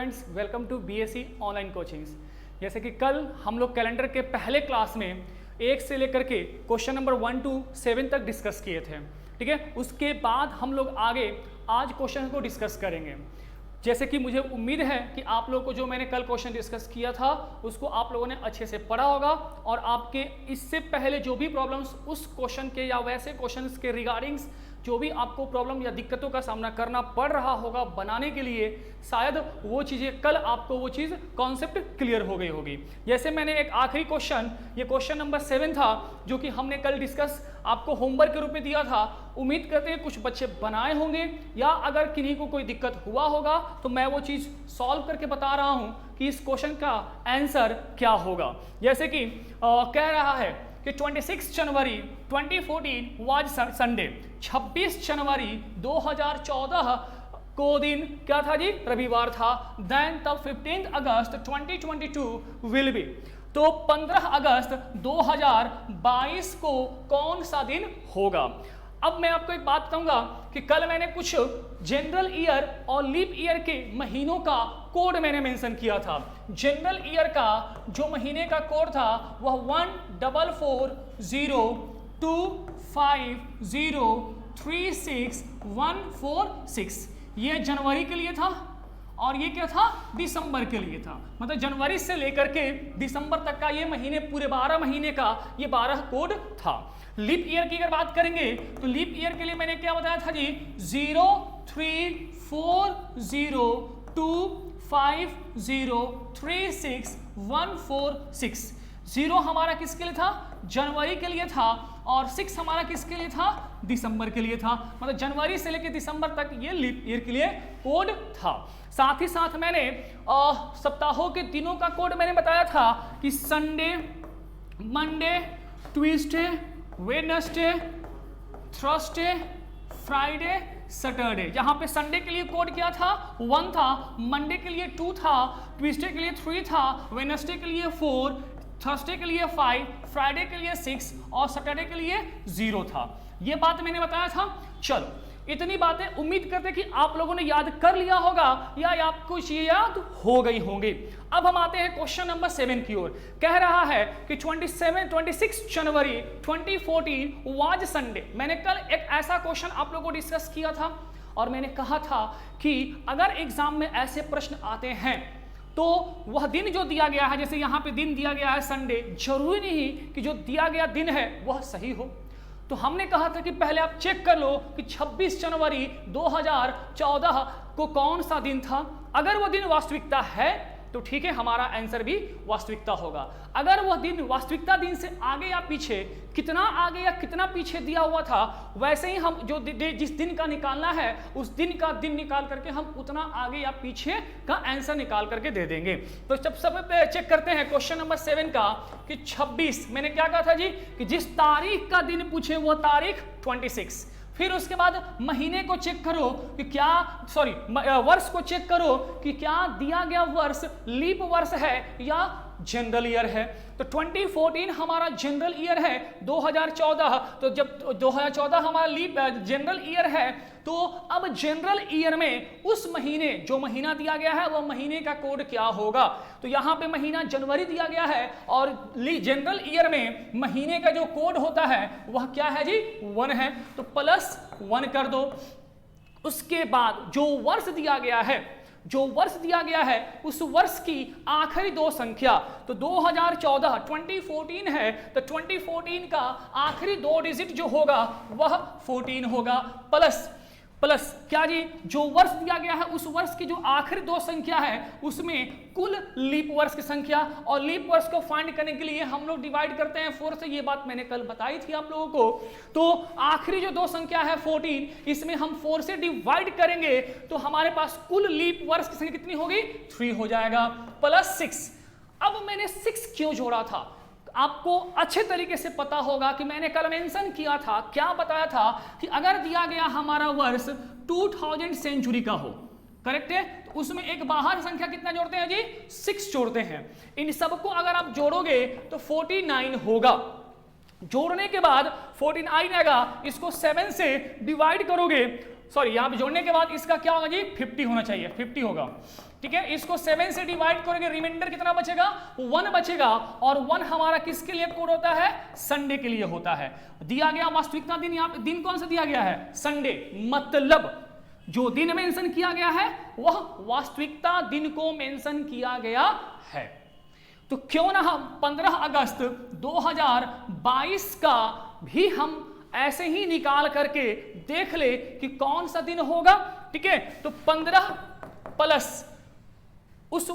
Students, welcome to BSc online coachings. जैसे कि कल हम लोग कैलेंडर के पहले क्लास में 1 से लेकर के क्वेश्चन नंबर 1 to 7 तक डिस्कस किए थे, ठीक है। उसके बाद हम लोग आगे आज क्वेश्चन को डिस्कस करेंगे। जैसे कि मुझे उम्मीद है कि आप लोगों को जो मैंने कल क्वेश्चन डिस्कस किया था उसको आप लोगों ने अच्छे से पढ़ा होगा और आपके इससे पहले जो भी प्रॉब्लम्स उस क्वेश्चन के या वैसे क्वेश्चंस के रिगार्डिंग्स जो भी आपको प्रॉब्लम या दिक्कतों का सामना करना पड़ रहा होगा बनाने के लिए, शायद वो चीज़ें कल आपको वो चीज़ कॉन्सेप्ट क्लियर हो गई होगी। जैसे मैंने एक आखिरी क्वेश्चन, ये क्वेश्चन नंबर 7 था जो कि हमने कल डिस्कस आपको होमवर्क के रूप में दिया था। उम्मीद करते हैं कुछ बच्चे बनाए होंगे या अगर किन्हीं को कोई दिक्कत हुआ होगा तो मैं वो चीज़ सॉल्व करके बता रहा हूँ कि इस क्वेश्चन का आंसर क्या होगा। जैसे कि कह रहा है कि 26 जनवरी 2014 वाज संडे। 26 जनवरी 2014 को दिन क्या था जी? रविवार था। देन तब 15 अगस्त 2022 विल बी। तो 15 अगस्त 2022 को कौन सा दिन होगा? अब मैं आपको एक बात बताऊंगा कि कल मैंने कुछ जनरल ईयर और लीप ईयर के महीनों का कोड मैंने मेंशन किया था। जनरल ईयर का जो महीने का कोड था वह 144025036 ये जनवरी के लिए था और ये क्या था? दिसंबर के लिए था। मतलब जनवरी से लेकर के दिसंबर तक का ये महीने, पूरे 12 महीने का ये 12 कोड था। लीप ईयर की अगर बात करेंगे तो लीप ईयर के लिए मैंने क्या बताया था जी? 034025036 0 हमारा किसके लिए था? जनवरी के लिए था और 6 हमारा किसके लिए था? दिसंबर के लिए था। मतलब जनवरी से लेकर दिसंबर तक ये लीप ईयर के लिए कोड था। साथ ही साथ मैंने सप्ताहों के दिनों का कोड मैंने बताया था कि Sunday, Monday, Tuesday, Wednesday, Thursday, Friday, Saturday. जहां पे संडे के लिए कोड क्या था? 1 था, मंडे के लिए 2 था, ट्यूसडे के लिए 3 था, वेडनेसडे के लिए 4, थर्सडे के लिए 5, फ्राइडे के लिए 6 और सैटरडे के लिए 0 था। ये बात मैंने बताया था। चलो, इतनी बातें उम्मीद करते कि आप लोगों ने याद कर लिया होगा या आपको ये याद हो गई होंगी। अब हम आते हैं क्वेश्चन नंबर 7 की ओर। कह रहा है कि 26 जनवरी 2014 वाज संडे। मैंने कल एक ऐसा क्वेश्चन आप लोगों को डिस्कस किया था और मैंने कहा था कि अगर एग्जाम में ऐसे प्रश्न आते हैं तो वह दिन जो दिया गया है, जैसे यहाँ पे दिन दिया गया है संडे, जरूरी नहीं कि जो दिया गया दिन है वह सही हो। तो हमने कहा था कि पहले आप चेक कर लो कि 26 जनवरी 2014 को कौन सा दिन था। अगर वह दिन वास्तविकता है तो ठीक है, हमारा आंसर भी वास्तविकता होगा। अगर वह दिन वास्तविकता दिन से आगे या पीछे, कितना आगे या कितना पीछे दिया हुआ था, वैसे ही हम जो जिस दिन का निकालना है उस दिन का दिन निकाल करके हम उतना आगे या पीछे का आंसर निकाल करके दे देंगे। तो जब सब चेक करते हैं क्वेश्चन नंबर 7 का कि 26, मैंने क्या कहा था जी कि जिस तारीख का दिन पूछे वह तारीख 26। फिर उसके बाद महीने को चेक करो कि क्या, वर्ष को चेक करो कि क्या दिया गया वर्ष लीप वर्ष है या जनरल ईयर है। तो 2014 हमारा जनरल ईयर है, 2014 तो जब 2014 हमारा लीप जनरल ईयर है तो अब जनरल ईयर में उस महीने, जो महीना दिया गया है वह महीने का कोड क्या होगा? तो यहाँ पे महीना जनवरी दिया गया है और जनरल ईयर में महीने का जो कोड होता है वह क्या है जी? 1 है। तो +1 कर दो। उसके बाद जो वर्ष दिया गया है उस वर्ष की आखिरी 2 संख्या, तो 2014 2014 है तो 2014 का आखिरी 2 डिजिट जो होगा वह 14 होगा। प्लस क्या जी? जो वर्ष दिया गया है उस वर्ष की जो आखिरी 2 संख्या है उसमें कुल लीप वर्ष की संख्या, और लीप वर्ष को फाइंड करने के लिए हम लोग डिवाइड करते हैं 4 से। ये बात मैंने कल बताई थी आप लोगों को। तो आखिरी जो 2 संख्या है 14, इसमें हम 4 से डिवाइड करेंगे तो हमारे पास कुल लीप वर्ष की संख्या कितनी होगी? 3 हो जाएगा, +6। अब मैंने 6 क्यों जोड़ा था? आपको अच्छे तरीके से पता होगा कि मैंने कल मेंशन किया था, क्या बताया था कि अगर दिया गया हमारा वर्ष 2000 सेंचुरी का हो, करेक्ट है, तो उसमें एक बाहर संख्या कितना जोड़ते हैं जी? 6 जोड़ते हैं। इन सबको अगर आप जोड़ोगे तो 49 होगा। जोड़ने के बाद 49 आएगा, इसको 7 से डिवाइड करोगे, सॉरी यहां पे जोड़ने के बाद इसका क्या होगा जी 50 होना चाहिए, 50 होगा, ठीक है। इसको 7 से डिवाइड करोगे, रिमाइंडर कितना बचेगा 1 बचेगा, और 1 हमारा किसके लिए कोड होता है, संडे के लिए होता है। दिया गया वास्तविकता दिन, यहाँ पे दिन कौन सा दिया गया है, संडे, मतलब जो दिन मेंशन किया गया है वह वास्तविकता दिन को मेंशन किया गया है। तो क्यों ना हम 15 अगस्त 2022 का भी हम ऐसे ही निकाल करके देख ले कि कौन सा दिन होगा, ठीक है। तो 15 प्लस उस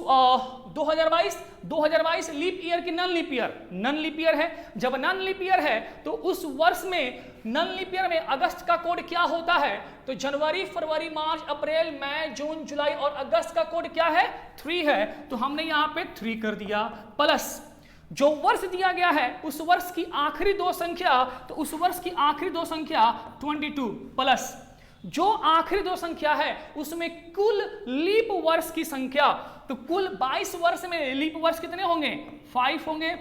2022 लीप ईयर की non leap year, non leap year है, जब नन लीप ईयर है तो उस वर्ष में नन लीप ईयर में अगस्त का कोड क्या होता है, तो जनवरी, फरवरी, मार्च, अप्रैल, मई, जून, जुलाई और अगस्त का कोड क्या है 3 है, तो हमने यहां पे 3 कर दिया, प्लस जो वर्ष दिया गया है उस वर्ष की आखिरी 2 संख्या, तो उस वर्ष की आखिरी 2 संख्या 22 प्लस जो आखिरी 2 संख्या है उसमें कुल लीप वर्ष की संख्या, तो कुल 22 वर्ष में लीप वर्ष कितने होंगे 5 होंगे।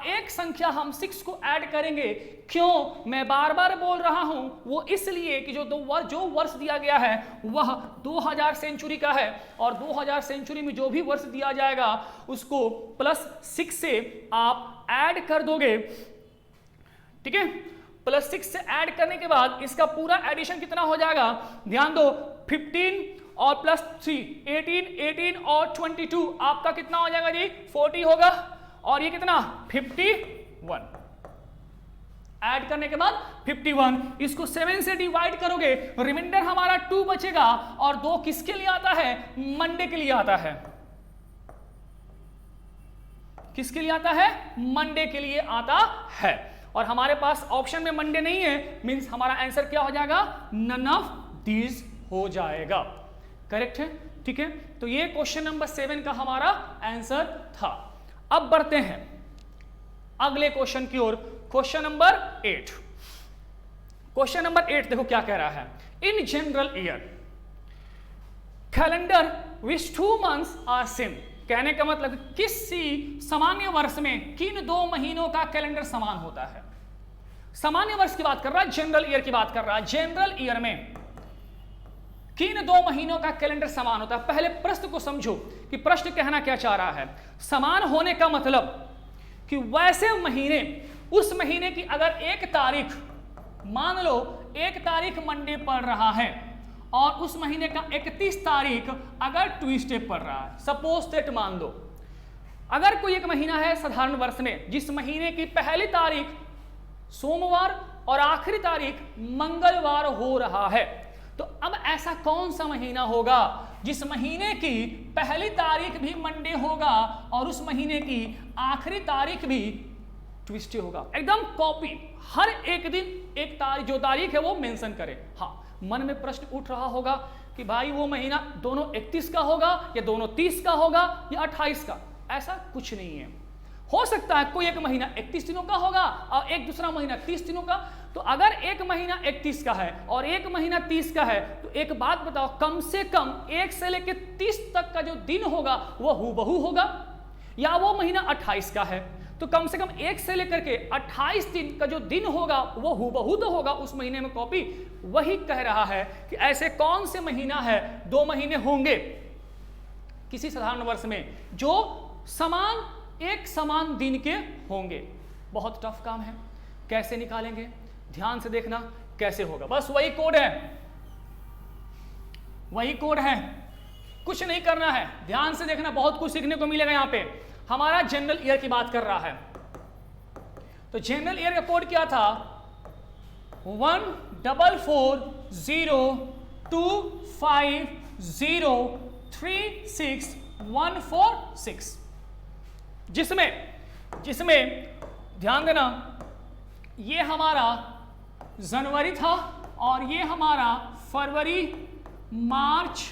एक संख्या हम 6 को ऐड करेंगे, क्यों मैं बार बार बोल रहा हूं, वो इसलिए कि जो वर्ष दिया गया है वह 2000 सेंचुरी का है, और 2000 सेंचुरी में जो भी वर्ष दिया जाएगा उसको प्लस 6 से आप ऐड कर दोगे, ठीक है। प्लस 6 से ऐड करने के बाद इसका पूरा एडिशन कितना हो जाएगा, ध्यान दो 15 और प्लस 3 18 और 22 आपका कितना हो जाएगा जी 40 होगा, और ये कितना 51, ऐड करने के बाद 51, इसको 7 से डिवाइड करोगे, रिमाइंडर हमारा 2 बचेगा, और 2 किसके लिए आता है, मंडे के लिए आता है, किसके लिए आता है, मंडे के लिए आता है, और हमारे पास ऑप्शन में मंडे नहीं है, मींस हमारा आंसर क्या हो जाएगा, नन ऑफ दीज हो जाएगा, करेक्ट है, ठीक है। तो ये क्वेश्चन नंबर 7 का हमारा आंसर था। अब बढ़ते हैं अगले क्वेश्चन की ओर, क्वेश्चन नंबर 8। क्वेश्चन नंबर 8 देखो क्या कह रहा है, in general year calendar which 2 months are same, कहने का मतलब किसी सामान्य वर्ष में किन 2 महीनों का कैलेंडर समान होता है। सामान्य वर्ष की बात कर रहा है, जनरल ईयर की बात कर रहा है, जनरल ईयर में किन 2 महीनों का कैलेंडर समान होता है। पहले प्रश्न को समझो कि प्रश्न कहना क्या चाह रहा है। समान होने का मतलब कि वैसे महीने, उस महीने की अगर 1 तारीख, मान लो 1 तारीख मंडे पड़ रहा है और उस महीने का 31 तारीख अगर ट्यूसडे पड़ रहा है, सपोज दैट मान लो अगर कोई एक महीना है साधारण वर्ष में जिस महीने की पहली तारीख सोमवार और आखिरी तारीख मंगलवार हो रहा है, तो अब ऐसा कौन सा महीना होगा जिस महीने की पहली तारीख भी मंडे होगा और उस महीने की आखिरी तारीख भी ट्यूसडे होगा। एकदम कॉपी, हर एक दिन एक तारीख, जो तारीख है वो मेंशन करे। हाँ, मन में प्रश्न उठ रहा होगा कि भाई वो महीना दोनों 31 का होगा या दोनों 30 का होगा या 28 का, ऐसा कुछ नहीं है। हो सकता है कोई एक महीना 31 दिनों का होगा और एक दूसरा महीना 30 दिनों का, तो अगर एक महीना 31 का है और एक महीना 30 का है तो एक बात बताओ, कम से कम 1 से लेकर 30 तक का जो दिन होगा वो हूबहू होगा, या वो महीना 28 का है तो कम से कम 1 से लेकर के 28 दिन का जो दिन होगा वो हूबहू तो होगा उस महीने में कॉपी। वही कह रहा है कि ऐसे कौन से महीना है, 2 महीने होंगे किसी साधारण वर्ष में जो समान, एक समान दिन के होंगे। बहुत टफ काम है, कैसे निकालेंगे, ध्यान से देखना कैसे होगा। बस वही कोड है, वही कोड है, कुछ नहीं करना है, ध्यान से देखना, बहुत कुछ सीखने को मिलेगा। यहां पे हमारा जनरल ईयर की बात कर रहा है, तो जनरल ईयर का कोड क्या था, 144025036 जिसमें ध्यान देना ये हमारा जनवरी था और ये हमारा फरवरी, मार्च,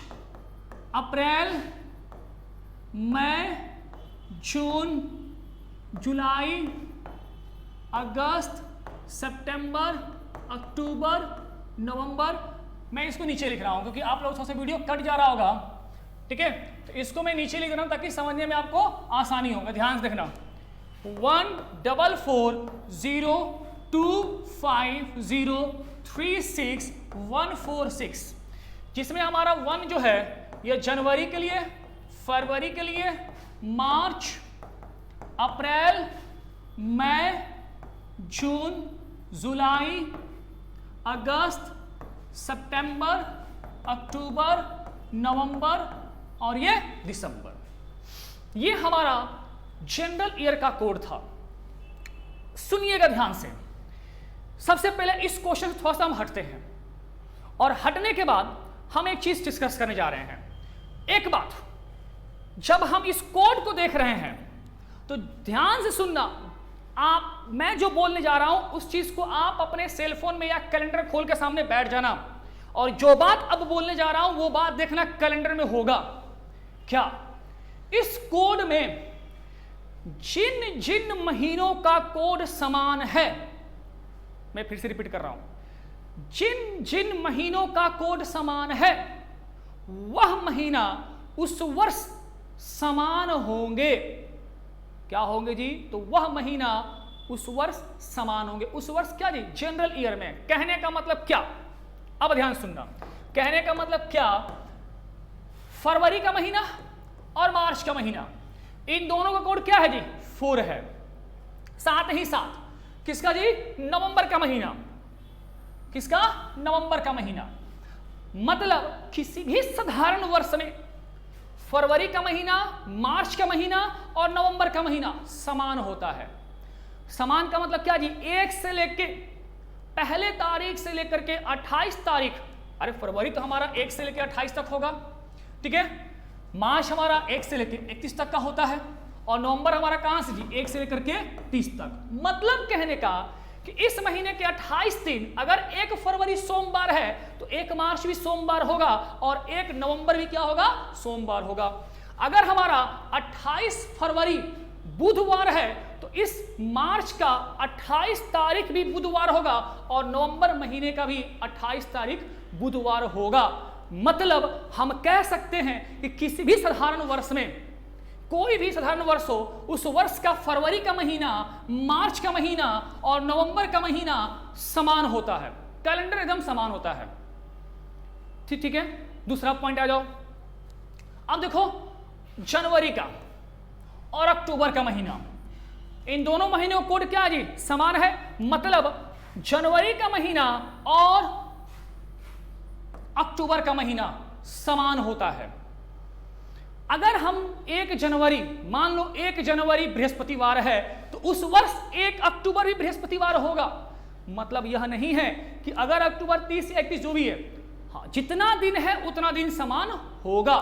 अप्रैल, मई, जून, जुलाई, अगस्त, सितंबर, अक्टूबर, नवंबर। मैं इसको नीचे लिख रहा हूं क्योंकि आप लोगों से वीडियो कट जा रहा होगा, ठीक है, तो इसको मैं नीचे लिख रहा हूं ताकि समझने में आपको आसानी होगा। ध्यान से देखना, 25036146, जिसमें हमारा 1 जो है यह जनवरी के लिए, फरवरी के लिए, मार्च, अप्रैल, मई, जून, जुलाई, अगस्त, सितंबर, अक्टूबर, नवंबर और ये दिसंबर। ये हमारा जनरल ईयर का कोड था। सुनिएगा ध्यान से। सबसे पहले इस क्वेश्चन थोड़ा सा हम हटते हैं और हटने के बाद हम एक चीज डिस्कस करने जा रहे हैं। एक बात, जब हम इस कोड को देख रहे हैं तो ध्यान से सुनना। आप, मैं जो बोलने जा रहा हूं उस चीज को आप अपने सेल फोन में या कैलेंडर खोल के सामने बैठ जाना और जो बात अब बोलने जा रहा हूं वो बात देखना कैलेंडर में होगा। क्या इस कोड में जिन जिन महीनों का कोड समान है, मैं फिर से रिपीट कर रहा हूं, जिन जिन महीनों का कोड समान है वह महीना उस वर्ष समान होंगे। क्या होंगे जी? तो वह महीना उस वर्ष समान होंगे। उस वर्ष क्या जी? जनरल ईयर में। कहने का मतलब क्या? अब ध्यान सुनना। कहने का मतलब क्या? फरवरी का महीना और मार्च का महीना, इन दोनों का कोड क्या है जी? 4 है। साथ ही साथ किसका जी? नवंबर का महीना। किसका? नवंबर का महीना। मतलब किसी भी साधारण वर्ष में फरवरी का महीना, मार्च का महीना और नवंबर का महीना समान होता है। समान का मतलब क्या जी? 1 से लेके पहले तारीख से लेकर के 28 तारीख, अरे फरवरी तो हमारा 1 से लेकर 28 तक होगा, ठीक है। मार्च हमारा 1 से लेकर 31 तक का होता है और नवंबर हमारा कहां से जी? 1 से लेकर के 30 तक। मतलब कहने का कि इस महीने के 28 दिन, अगर 1 फरवरी सोमवार है तो 1 मार्च भी सोमवार होगा और 1 नवंबर भी क्या होगा? सोमवार होगा। अगर हमारा 28 फरवरी बुधवार है तो इस मार्च का 28 तारीख भी बुधवार होगा और नवंबर महीने का भी 28 तारीख बुधवार होगा। मतलब हम कह सकते हैं कि किसी भी साधारण वर्ष में, कोई भी साधारण वर्ष हो, उस वर्ष का फरवरी का महीना, मार्च का महीना और नवंबर का महीना समान होता है। कैलेंडर एकदम समान होता है। ठीक है। दूसरा पॉइंट आ जाओ। अब देखो, जनवरी का और अक्टूबर का महीना, इन दोनों महीनों का कोड क्या है जी? समान है। मतलब जनवरी का महीना और अक्टूबर का महीना समान होता है। अगर हम 1 जनवरी, मान लो 1 जनवरी बृहस्पतिवार है तो उस वर्ष 1 अक्टूबर भी बृहस्पतिवार होगा। मतलब यह नहीं है कि अगर अक्टूबर 30 या 31 जो भी है, हाँ, जितना दिन है उतना दिन समान होगा।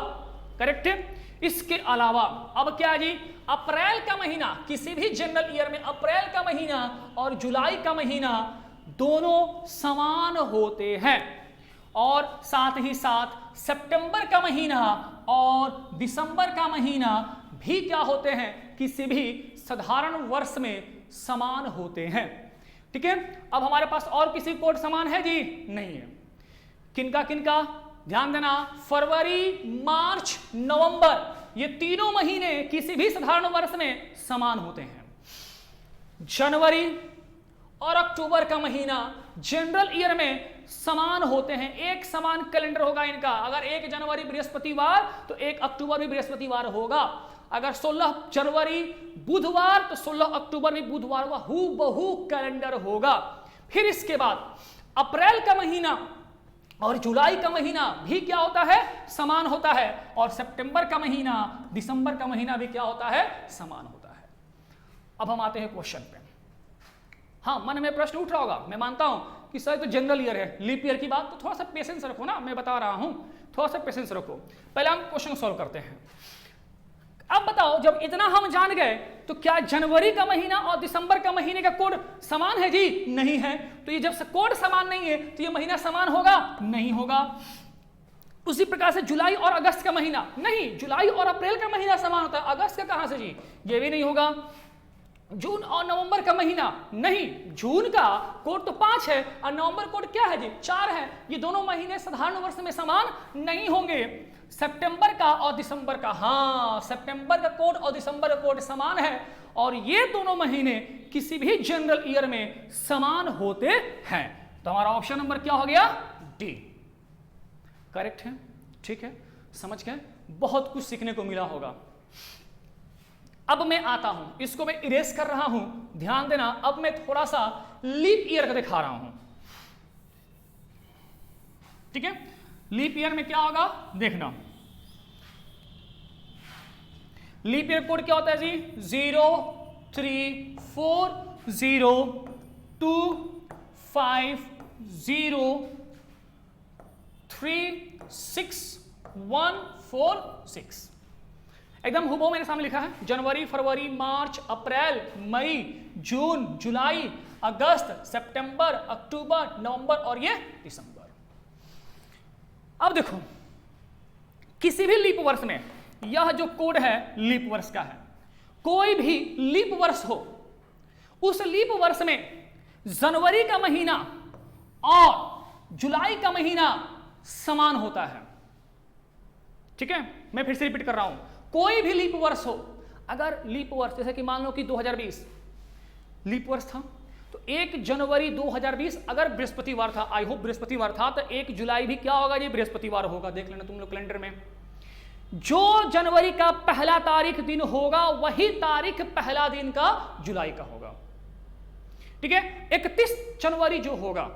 करेक्ट है। इसके अलावा अब क्या जी? अप्रैल का महीना, किसी भी जनरल ईयर में अप्रैल का महीना और जुलाई का महीना दोनों समान होते हैं। और साथ ही साथ सितंबर का महीना और दिसंबर का महीना भी क्या होते हैं? किसी भी साधारण वर्ष में समान होते हैं। ठीक है। अब हमारे पास और किसी कोड समान है जी? नहीं है। किनका किनका? ध्यान देना। फरवरी, मार्च, नवंबर, ये तीनों महीने किसी भी साधारण वर्ष में समान होते हैं। जनवरी और अक्टूबर का महीना जनरल ईयर में समान होते हैं। एक समान कैलेंडर होगा इनका। अगर 1 जनवरी बृहस्पतिवार तो 1 अक्टूबर भी बृहस्पतिवार होगा। अगर 16 जनवरी बुधवार तो 16 अक्टूबर भी बुधवार होगा। हूबहू कैलेंडर होगा। फिर इसके बाद अप्रैल का महीना और जुलाई का महीना भी क्या होता है? समान होता है। और सितंबर का महीना, दिसंबर का महीना भी क्या होता है? समान होता है। अब हम आते हैं क्वेश्चन पे। हाँ, मन में प्रश्न उठ रहा होगा, मैं मानता हूं कि सर तो जनरल ईयर है, लीप ईयर की बात, तो थोड़ा सा पेशेंस रखो ना, मैं बता रहा हूं, थोड़ा सा पेशेंस रखो। पहले हम क्वेश्चन सॉल्व करते हैं। अब बताओ, जब इतना हम जान गए तो क्या जनवरी का महीना और दिसंबर का महीने का कोड समान है जी? नहीं है। तो ये जब कोड समान नहीं है तो ये महीना समान होगा? नहीं होगा। उसी प्रकार से जुलाई और अगस्त का महीना, नहीं, जुलाई और अप्रैल का महीना समान होता है, अगस्त का कहां से जी? ये भी नहीं होगा। जून और नवंबर का महीना, नहीं, जून का कोड तो 5 है और नवंबर कोड क्या है जी? 4 है। ये दोनों महीने साधारण वर्ष में समान नहीं होंगे। सितंबर का और दिसंबर का, हाँ, सितंबर का कोड और दिसंबर का कोड समान है और ये दोनों महीने किसी भी जनरल ईयर में समान होते हैं। तो हमारा ऑप्शन नंबर क्या हो गया? डी करेक्ट है। ठीक है, समझ गए? बहुत कुछ सीखने को मिला होगा। अब मैं आता हूं, इसको मैं इरेज कर रहा हूं, ध्यान देना। अब मैं थोड़ा सा लीप ईयर का दिखा रहा हूं। ठीक है, लीप ईयर में क्या होगा देखना। लीप ईयर कोड क्या होता है जी? 0340250366146 एकदम हुबहू मेरे सामने लिखा है। जनवरी, फरवरी, मार्च, अप्रैल, मई, जून, जुलाई, अगस्त, सितंबर, अक्टूबर, नवंबर और ये दिसंबर। अब देखो, किसी भी लीप वर्ष में, यह जो कोड है लीप वर्ष का है, कोई भी लीप वर्ष हो, उस लीप वर्ष में जनवरी का महीना और जुलाई का महीना समान होता है। ठीक है, मैं फिर से रिपीट कर रहा हूं, कोई भी लीप वर्ष हो, अगर लीप वर्ष जैसे कि मान लो कि 2020 लीप वर्ष था, तो 1 जनवरी 2020 अगर बृहस्पतिवार था, आई होप बृहस्पतिवार था, तो 1 जुलाई भी क्या होगा जी? बृहस्पतिवार होगा। देख लेना तुम लोग कैलेंडर में, जो जनवरी का पहला तारीख दिन होगा वही तारीख पहला दिन का जुलाई का होगा। ठीक है, 31 जनवरी जो होगा,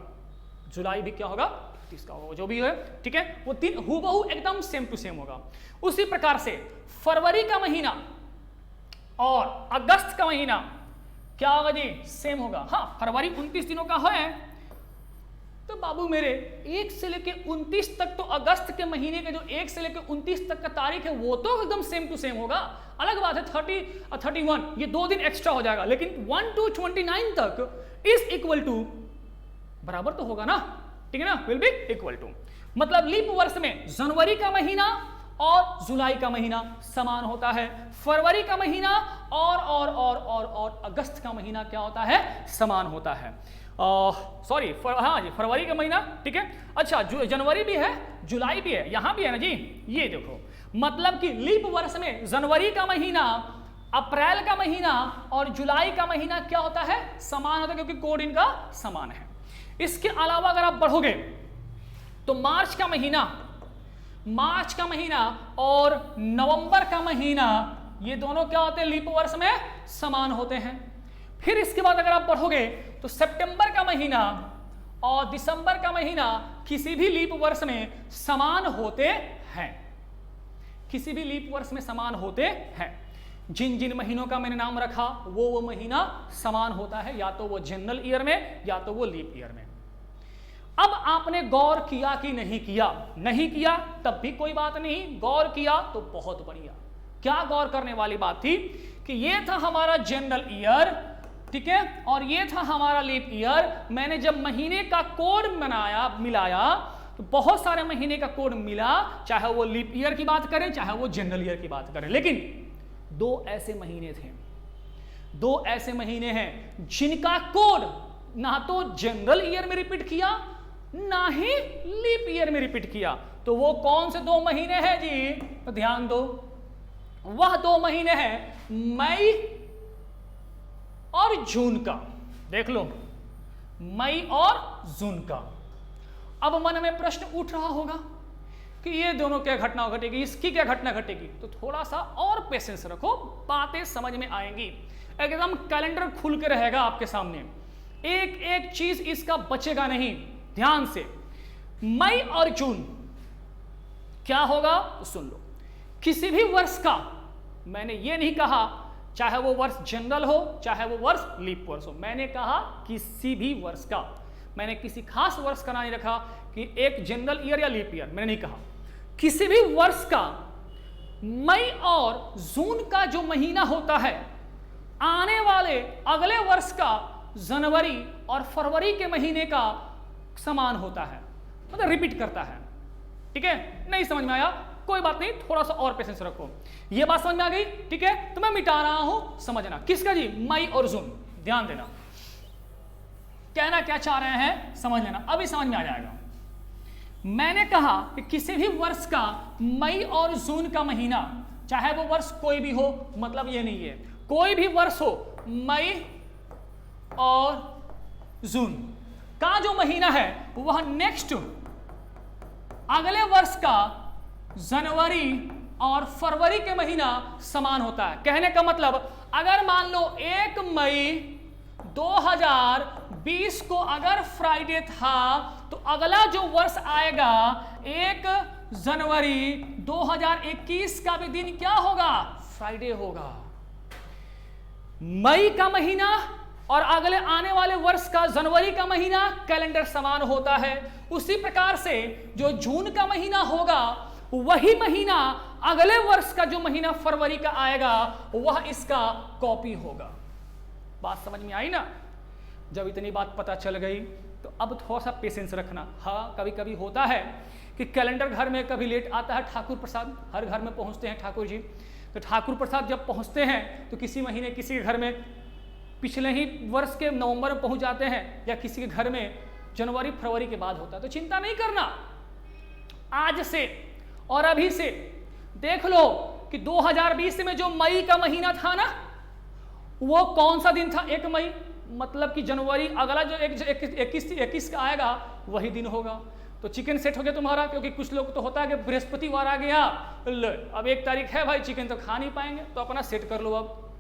जुलाई भी क्या होगा? 31 का होगा, जो भी है। ठीक है, वो दिन हूबहू एकदम सेम टू सेम होगा। उसी प्रकार से फरवरी का महीना और अगस्त का महीना क्या होगा जी? सेम होगा। हाँ, फरवरी 29 दिनों का है, तो बाबू मेरे 1 से लेके 29 तक, तो अगस्त के महीने के जो 1 से लेके 29 तक का तारीख है वो तो एकदम सेम टू सेम होगा। अलग बात है 30 और 31 ये 2 दिन एक्स्ट्रा हो जाएगा, लेकिन 1 to 29 तक इज इक्वल टू बराबर तो होगा ना। ठीक है ना, विल बी इक्वल टू। मतलब लीप वर्ष में जनवरी का महीना और जुलाई का महीना समान होता है, फरवरी का महीना और अगस्त का महीना क्या होता है? समान होता है। सॉरी, हाँ जी, फरवरी का महीना। ठीक है, अच्छा, जनवरी भी है, जुलाई भी है, यहां भी है ना जी। ये देखो, मतलब कि लीप वर्ष में जनवरी का महीना, अप्रैल का महीना और जुलाई का महीना क्या होता है? समान होता है, क्योंकि कोड इनका समान है। इसके अलावा अगर आप बढ़ोगे तो मार्च का महीना और नवंबर का महीना, ये दोनों क्या होते हैं? लीप वर्ष में समान होते हैं। फिर इसके बाद अगर आप बढ़ोगे तो सितंबर का महीना और दिसंबर का महीना किसी भी लीप वर्ष में समान होते हैं। किसी भी लीप वर्ष में समान होते हैं। जिन जिन महीनों का मैंने नाम रखा वो महीना समान होता है, या तो वो जनरल ईयर में या तो वो लीप ईयर में। अब आपने गौर किया कि नहीं किया? नहीं किया तब भी कोई बात नहीं, गौर किया तो बहुत बढ़िया। क्या गौर करने वाली बात थी कि ये था हमारा जनरल ईयर, ठीक है, और ये था हमारा लीप ईयर। मैंने जब महीने का कोड मिलाया तो बहुत सारे महीने का कोड मिला, चाहे वो लीप ईयर की बात करें चाहे वो जनरल ईयर की बात करें। लेकिन 2 ऐसे महीने थे, 2 ऐसे महीने हैं जिनका कोड ना तो जनरल ईयर में रिपीट किया ना ही लीप ईयर में रिपीट किया। तो वो कौन से 2 महीने हैं जी? तो ध्यान दो, वह 2 महीने हैं मई और जून का। देख लो, मई और जून का। अब मन में प्रश्न उठ रहा होगा कि ये दोनों क्या घटना घटेगी, इसकी क्या घटना घटेगी? तो थोड़ा सा और पेशेंस रखो, बातें समझ में आएंगी। एकदम कैलेंडर खुल के रहेगा आपके सामने, एक एक चीज इसका बचेगा नहीं। ध्यान से, मई और जून क्या होगा तो सुन लो। किसी भी वर्ष का, मैंने ये नहीं कहा चाहे वो वर्ष जनरल हो चाहे वो वर्ष लीप वर्ष हो, मैंने कहा किसी भी वर्ष का। मैंने किसी खास वर्ष का नहीं रखा कि एक जनरल ईयर या लीप ईयर, मैंने नहीं कहा। किसी भी वर्ष का मई और जून का जो महीना होता है, आने वाले अगले वर्ष का जनवरी और फरवरी के महीने का समान होता है, मतलब रिपीट करता है। ठीक है, नहीं समझ में आया कोई बात नहीं, थोड़ा सा और पेशेंस रखो। ये बात समझ में आ गई? ठीक है, तो मैं मिटा रहा हूं, समझना। किसका जी? मई और जून। ध्यान देना, कहना क्या चाह रहे हैं समझ लेना, अभी समझ में आ जाएगा। मैंने कहा कि किसी भी वर्ष का मई और जून का महीना, चाहे वो वर्ष कोई भी हो, मतलब ये नहीं है कोई भी वर्ष हो, मई और जून का जो महीना है वह नेक्स्ट अगले वर्ष का जनवरी और फरवरी के महीना समान होता है। कहने का मतलब अगर मान लो 1 मई 2020 को अगर फ्राइडे था तो अगला जो वर्ष आएगा 1 जनवरी 2021 का भी दिन क्या होगा? फ्राइडे होगा। मई का महीना और अगले आने वाले वर्ष का जनवरी का महीना कैलेंडर समान होता है। उसी प्रकार से जो जून का महीना होगा वही महीना अगले वर्ष का जो महीना फरवरी का आएगा वह इसका कॉपी होगा। बात समझ में आई ना? जब इतनी बात पता चल गई तो अब थोड़ा सा पेशेंस रखना। हाँ, कभी कभी होता है कि कैलेंडर घर में कभी लेट आता है। ठाकुर प्रसाद हर घर में पहुंचते हैं ठाकुर जी, तो ठाकुर प्रसाद जब पहुंचते हैं तो किसी महीने किसी के घर में पिछले ही वर्ष के नवंबर में पहुंच जाते हैं या किसी के घर में जनवरी फरवरी के बाद होता है। तो चिंता नहीं करना, आज से और अभी से देख लो कि 2020 में जो मई का महीना था ना वो कौन सा दिन था? 1 मई, मतलब कि जनवरी अगला जो 21 का आएगा वही दिन होगा। तो चिकन सेट हो गया तुम्हारा, क्योंकि कुछ लोग तो होता है कि बृहस्पतिवार आ गया, अब 1 तारीख है भाई, चिकन तो खा नहीं पाएंगे, तो अपना सेट कर लो अब।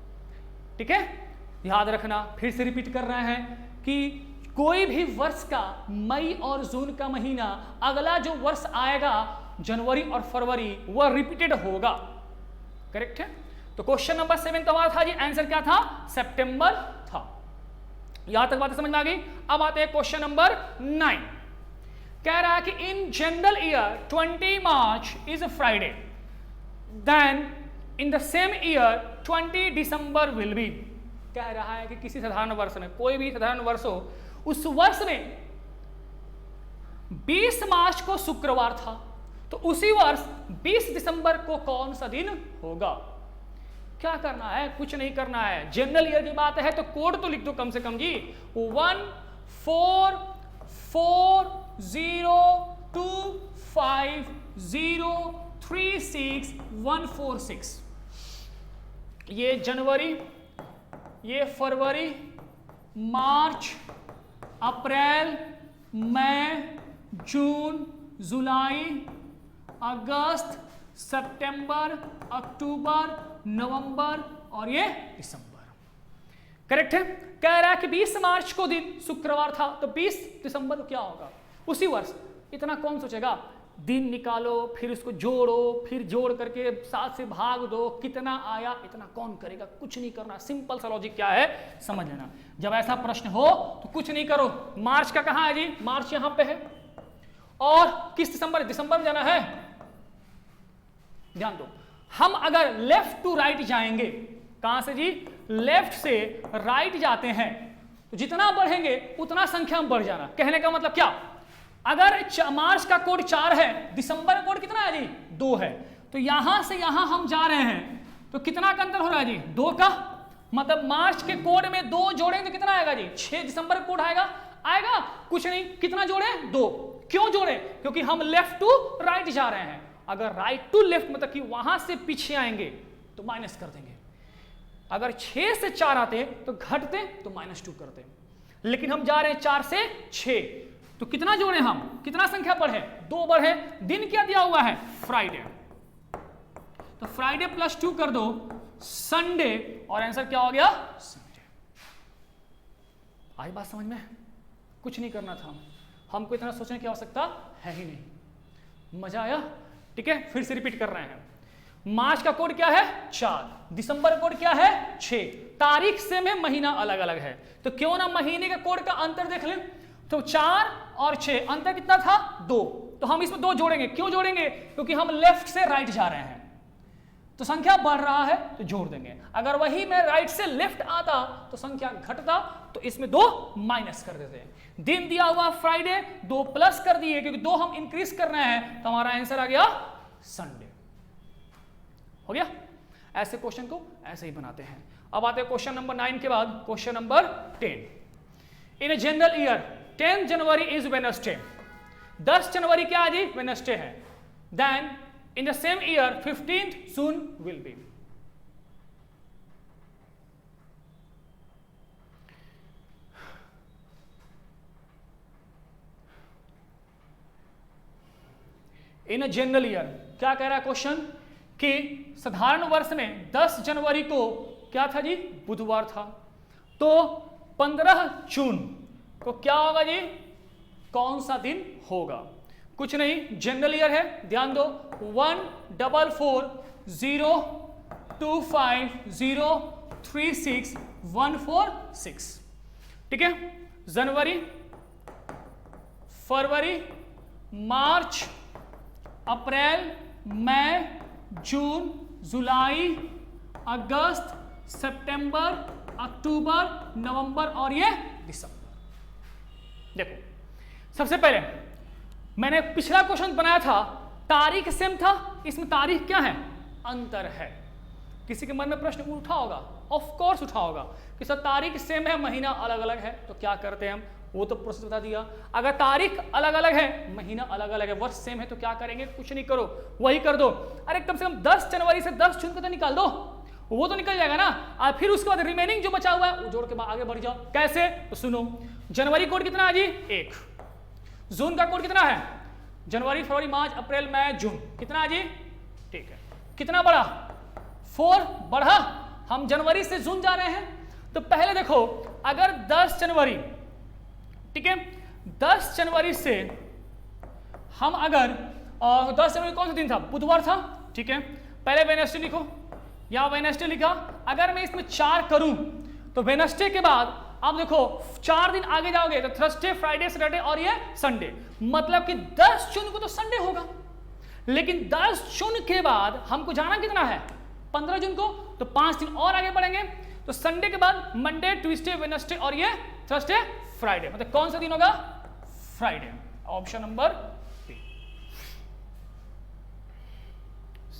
ठीक है, याद रखना, फिर से रिपीट कर रहे हैं कि कोई भी वर्ष का मई और जून का महीना अगला जो वर्ष आएगा जनवरी और फरवरी वह रिपीटेड होगा। करेक्ट है? तो क्वेश्चन नंबर 7 हमारा था जी, आंसर क्या था? सितंबर था। यहां तक बातें समझ में आ गई। अब आते हैं क्वेश्चन नंबर 9। कह रहा है कि in general year 20 March is a Friday, then in the same year 20 December will be. कह रहा है कि किसी साधारण वर्ष में, कोई भी साधारण वर्ष हो, उस वर्ष में 20 मार्च को शुक्रवार था, तो उसी वर्ष 20 दिसंबर को कौन सा दिन होगा? क्या करना है? कुछ नहीं करना है। जनरल ईयर की बात है तो कोड तो लिख दो कम से कम जी, 144025036 ये जनवरी, ये फरवरी, मार्च, अप्रैल, मई, जून, जुलाई, अगस्त, सितंबर, अक्टूबर, नवंबर और ये दिसंबर। करेक्ट है? कह रहा है कि 20 मार्च को दिन शुक्रवार था, तो 20 दिसंबर को क्या होगा? उसी वर्ष। इतना कौन सोचेगा? दिन निकालो, फिर उसको जोड़ो, फिर जोड़ करके 7 से भाग दो, कितना आया, इतना कौन करेगा? कुछ नहीं करना। सिंपल सा लॉजिक क्या है समझ लेना। जब ऐसा प्रश्न हो तो कुछ नहीं करो। मार्च का कहां है जी? मार्च यहां पे है। और किस दिसंबर? दिसंबर में जाना है। ध्यान दो, हम अगर लेफ्ट टू राइट जाएंगे, कहां से जी? लेफ्ट से राइट जाते हैं, तो जितना बढ़ेंगे उतना संख्या में बढ़ जाना। कहने का मतलब क्या? अगर मार्च का कोड 4 है, दिसंबर का कोड कितना है जी? 2 है, तो यहां से यहां हम जा रहे हैं, तो कितना का अंतर हो रहा है जी? 2 का। मतलब मार्च के कोड में 2 जोड़ेंगे तो कितना आएगा जी? 6 दिसंबर का कोड आएगा? आएगा कुछ नहीं। कितना जोड़े? 2। क्यों जोड़े? क्योंकि हम लेफ्ट टू राइट जा रहे हैं। अगर राइट टू लेफ्ट मतलब कि वहां से पीछे आएंगे तो माइनस कर देंगे। अगर 6 से 4 आते तो घटते तो -2 करते, लेकिन हम जा रहे हैं 4 से 6, तो कितना जोड़े हम? कितना संख्या बढ़े? 2 बढ़े। दिन क्या दिया हुआ है? फ्राइडे। तो फ्राइडे +2 कर दो, संडे, और आंसर क्या हो गया? संडे। आई बात समझ में? कुछ नहीं करना था, हमको इतना सोचने की आवश्यकता है ही नहीं। मजा आया? ठीक है, फिर से रिपीट कर रहे हैं। मार्च का कोड क्या है? 4। दिसंबर कोड क्या है? 6। तारीख से में महीना अलग अलग है, तो क्यों ना महीने के कोड का अंतर देख लें। तो 4 और 6 अंतर कितना था? 2। तो हम इसमें 2 जोड़ेंगे। क्यों जोड़ेंगे? क्योंकि हम लेफ्ट से राइट जा रहे हैं, तो संख्या बढ़ रहा है तो जोड़ देंगे। अगर वही मैं राइट से लेफ्ट आता तो संख्या घटता, तो इसमें 2 माइनस कर देते हैं। दिन दिया हुआ फ्राइडे, 2 प्लस कर दिए, क्योंकि 2 हम इंक्रीज कर रहे हैं, तो हमारा आंसर आ गया संडे। हो गया? ऐसे क्वेश्चन को ऐसे ही बनाते हैं। अब आते हैं क्वेश्चन नंबर 9 के बाद question number 10। In a general year 10 January is Wednesday. 10 जनवरी क्या है जी? वेडनेसडे है। Then in the same year 15th June will be. In general year, क्या कह रहा है क्वेश्चन कि साधारण वर्ष में 10 जनवरी को क्या था जी, बुधवार था, तो 15 जून को क्या होगा जी, कौन सा दिन होगा? कुछ नहीं, जनरल ईयर है, ध्यान दो, 144025036 ठीक है। जनवरी, फरवरी, मार्च, अप्रैल, मई, जून, जुलाई, अगस्त, सितंबर, अक्टूबर, नवंबर और ये दिसंबर। देखो सबसे पहले मैंने पिछला क्वेश्चन बनाया था, तारीख सेम था, इसमें तारीख क्या है, अंतर है। किसी के मन में प्रश्न उठा होगा, ऑफ कोर्स उठा होगा कि सर तारीख सेम है, महीना अलग अलग है, तो क्या करते हैं हम, वो तो प्रोसेस बता दिया। अगर तारीख अलग अलग है, महीना अलग अलग है, वर्ष सेम है, तो क्या करेंगे, कुछ नहीं करो, वही कर दो। अरे कम से कम 10 जनवरी से 10 जून को तो निकाल दो, वो तो निकल जाएगा ना। और फिर उसके बाद रिमेनिंग जो बचा हुआ है वो जोड़ के आगे बढ़ जाओ। कैसे, तो सुनो, जनवरी कोड कितना है जी, 1। जून का कोड कितना है, जनवरी, फरवरी, मार्च, अप्रैल, मई, जून, कितना है जी, ठीक है। कितना बढ़ा, 4 बढ़ा। हम जनवरी से जून जा रहे हैं, तो पहले देखो, अगर 10 जनवरी, ठीक है, 10 जनवरी से हम अगर 10 जनवरी कौन सा दिन था, बुधवार था, ठीक है। पहले वेडनेसडे लिखो, या वेडनेसडे लिखा। अगर मैं इसमें 4 करूं तो वेडनेसडे के बाद आप देखो 4 दिन आगे जाओगे तो थर्सडे, फ्राइडे, सैटरडे और ये संडे, मतलब कि 10 जून को तो संडे होगा। लेकिन 10 जून के बाद हमको जाना कितना है, 15 जून को, तो 5 दिन और आगे बढ़ेंगे, तो संडे के बाद मंडे, ट्यूसडे, वेडनेसडे और ये थर्सडे, फ्राइडे, मतलब कौन सा दिन होगा, फ्राइडे। ऑप्शन नंबर बी,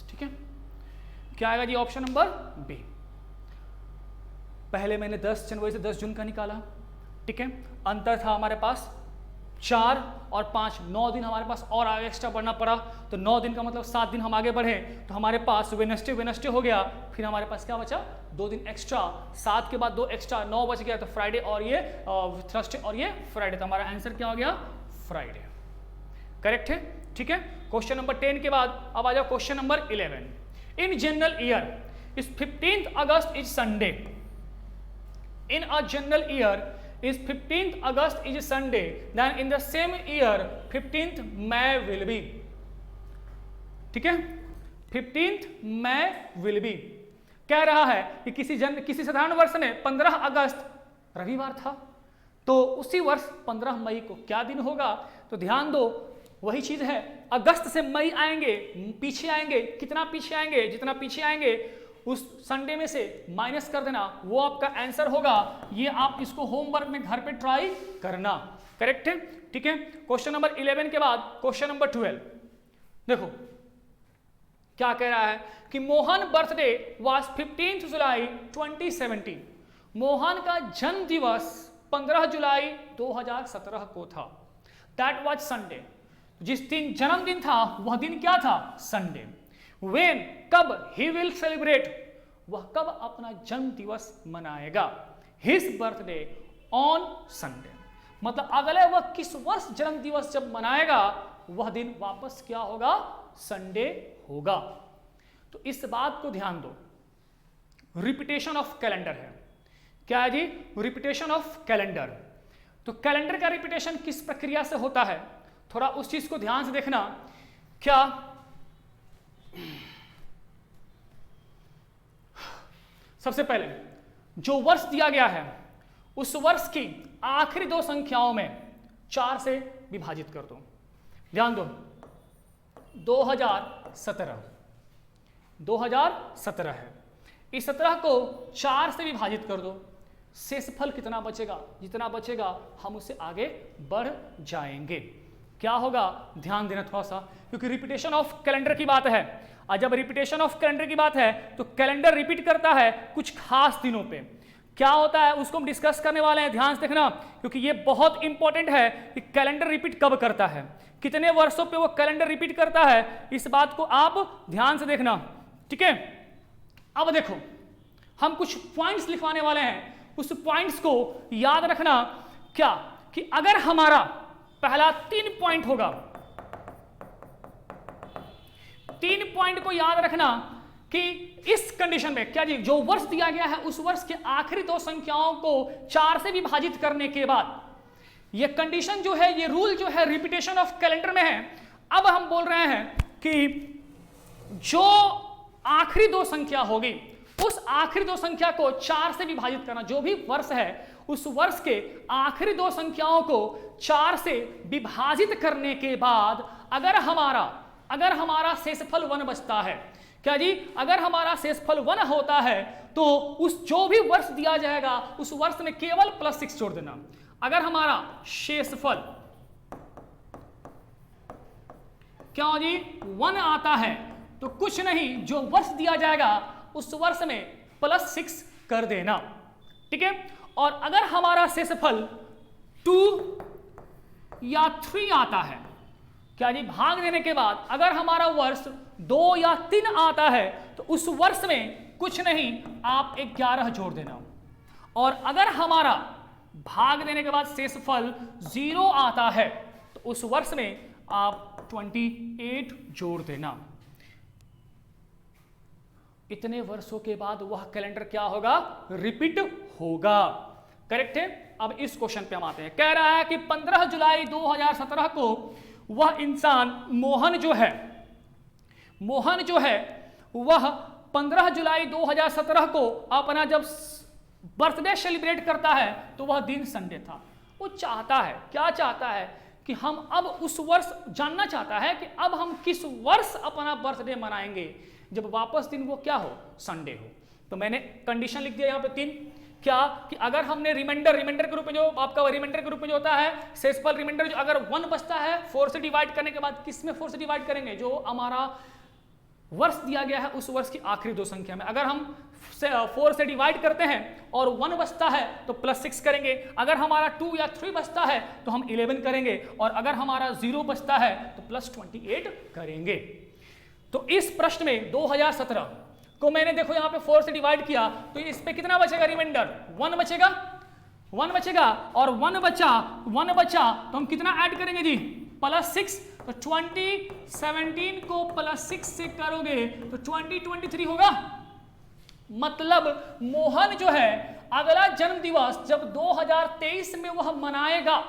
ठीक है। क्या आएगा जी, ऑप्शन नंबर बी। पहले मैंने 10 जनवरी से 10 जून का निकाला, ठीक है। अंतर था हमारे पास 4 और 5, 9 दिन हमारे पास और आगे एक्स्ट्रा बढ़ना पड़ा, तो 9 दिन का मतलब 7 दिन हम आगे बढ़े, तो हमारे पास वेडनेसडे हो गया। फिर हमारे पास क्या बचा, 2 दिन एक्स्ट्रा, 7 के बाद 2 एक्स्ट्रा, 9 बच गया, तो फ्राइडे और ये थर्सडे और ये फ्राइडे, तो हमारा आंसर क्या हो गया, फ्राइडे। करेक्ट है, ठीक है। क्वेश्चन नंबर 10 के बाद अब आ जाओ question number 11। In general year is 15th August is Sunday. In a general year, is 15th August is Sunday, then in the same year 15th May will be, ठीक है। 15th May will be कह रहा है कि किसी साधारण वर्ष में 15 अगस्त रविवार था, तो उसी वर्ष 15 मई को क्या दिन होगा। तो ध्यान दो, वही चीज है, अगस्त से मई आएंगे, पीछे आएंगे, कितना पीछे आएंगे, जितना पीछे आएंगे उस संडे में से माइनस कर देना, वो आपका आंसर होगा। ये आप इसको होमवर्क में घर पे ट्राई करना, करेक्ट है, ठीक है। क्वेश्चन नंबर 11 के बाद क्वेश्चन नंबर 12 देखो क्या कह रहा है कि मोहन बर्थडे वाज 15th जुलाई 2017। मोहन का जन्म दिवस 15 जुलाई 2017 को था। दैट वाज संडे, जिस दिन जन्मदिन था वह दिन क्या था, संडे। When, कब, he will celebrate, वह कब अपना जन्म दिवस मनाएगा, his birthday on Sunday, मतलब अगले वह किस वर्ष जन्म दिवस जब मनाएगा वह दिन वापस क्या होगा, संडे होगा। तो इस बात को ध्यान दो, रिपीटेशन ऑफ कैलेंडर है, क्या है जी, रिपीटेशन ऑफ कैलेंडर। तो कैलेंडर का रिपीटेशन किस प्रक्रिया से होता है, थोड़ा उस चीज को ध्यान से देखना। क्या सबसे पहले जो वर्ष दिया गया है उस वर्ष की आखिरी 2 संख्याओं में 4 से विभाजित कर दो। ध्यान दो, 2017 है, इस 17 को 4 से विभाजित कर दो, शेषफल कितना बचेगा, जितना बचेगा हम उससे आगे बढ़ जाएंगे। क्या होगा, ध्यान देना थोड़ा सा, क्योंकि रिपीटेशन ऑफ कैलेंडर की बात है, और जब रिपीटेशन ऑफ कैलेंडर की बात है तो कैलेंडर रिपीट करता है कुछ खास दिनों पे। क्या होता है उसको हम डिस्कस करने वाले हैं, ध्यान से देखना, क्योंकि ये बहुत इंपॉर्टेंट है कि कैलेंडर रिपीट कब करता है, कितने वर्षों पे वो कैलेंडर रिपीट करता है, इस बात को आप ध्यान से देखना, ठीक है। अब देखो हम कुछ पॉइंट्स लिखवाने वाले हैं, उस पॉइंट्स को याद रखना। क्या कि अगर हमारा पहला 3 पॉइंट होगा, 3 पॉइंट को याद रखना कि इस कंडीशन में क्या जी, जो वर्ष दिया गया है उस वर्ष के आखिरी 2 संख्याओं को 4 से विभाजित करने के बाद, ये कंडीशन जो है, ये रूल जो है रिपीटेशन ऑफ कैलेंडर में है। अब हम बोल रहे हैं कि जो आखिरी 2 संख्या होगी उस आखिरी 2 संख्या को 4 से विभाजित करना। जो भी वर्ष है उस वर्ष के आखिरी 2 संख्याओं को 4 से विभाजित करने के बाद अगर हमारा शेषफल 1 बचता है, क्या जी, अगर हमारा शेषफल 1 होता है तो उस जो भी वर्ष दिया जाएगा उस वर्ष में केवल +6 जोड़ देना। अगर हमारा शेषफल क्या जी 1 आता है तो कुछ नहीं, जो वर्ष दिया जाएगा उस वर्ष में +6 कर देना, ठीक है। और अगर हमारा शेषफल 2 या 3 आता है, क्या जी, भाग देने के बाद अगर हमारा वर्ष 2 या 3 आता है तो उस वर्ष में कुछ नहीं, आप 11 जोड़ देना। और अगर हमारा भाग देने के बाद शेषफल 0 आता है तो उस वर्ष में आप 28 जोड़ देना। इतने वर्षों के बाद वह कैलेंडर क्या होगा, रिपीट होगा। करेक्ट है। अब इस क्वेश्चन पे हम आते हैं। कह रहा है कि 15 जुलाई 2017 को वह इंसान मोहन जो है वह 15 जुलाई 2017 को अपना जब बर्थडे सेलिब्रेट करता है तो वह दिन संडे था। वो चाहता है, क्या चाहता है कि हम अब उस वर्ष जानना चाहता है कि अब हम किस वर्ष अपना बर्थडे मनाएंगे जब वापस दिन वो क्या हो, संडे हो। तो मैंने कंडीशन लिख दिया यहाँ पे 3, क्या कि अगर हमने रिमाइंडर के रूप में जो आपका रिमाइंडर के रूप में जो होता है शेषफल रिमाइंडर, जो अगर 1 बचता है 4 से डिवाइड करने के बाद, किस में 4 से डिवाइड करेंगे, जो हमारा वर्ष दिया गया है उस वर्ष की आखिरी 2 संख्या में। अगर हम 4 से डिवाइड करते हैं और 1 बचता है तो +6 करेंगे। अगर हमारा 2 या 3 बचता है तो हम 11 करेंगे। और अगर हमारा 0 बचता है तो +28 करेंगे। तो इस प्रश्न में 2017 को मैंने देखो यहाँ पे 4 से डिवाइड किया तो इस पे कितना बचेगा, रिमाइंडर 1 बचेगा और 1 बचा तो हम कितना ऐड करेंगे जी, +6। तो 2017 को +6 से करोगे तो 2023 होगा। मतलब मोहन जो है अगला जन्म दिवस जब 2023 में वह मनाएगा,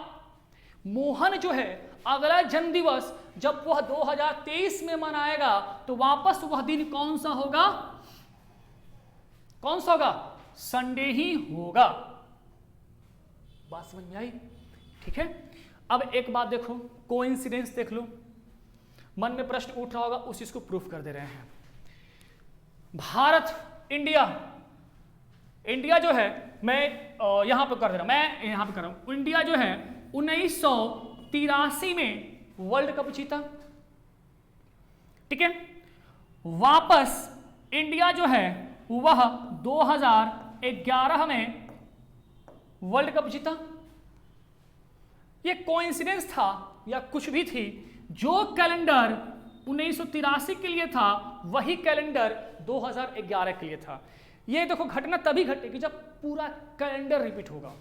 मोहन जो है अगला जन्म दिवस जब वह 2023 में मनाएगा तो वापस वह दिन कौन सा होगा, संडे ही होगा। बात समझ में आई? ठीक है। अब एक बात देखो, कोइंसिडेंस देख लो, मन में प्रश्न उठ रहा होगा, उस चीज को प्रूफ कर दे रहे हैं। भारत इंडिया जो है, मैं यहां पे कर दे रहा हूं, इंडिया जो है 1983 में वर्ल्ड कप जीता, ठीक है। वापस इंडिया जो है वह 2011 में वर्ल्ड कप जीता। ये कोइंसिडेंस था या कुछ भी थी, जो कैलेंडर 1983 के लिए था वही कैलेंडर 2011 के लिए था। ये देखो घटना तभी घटेगी जब पूरा कैलेंडर रिपीट होगा।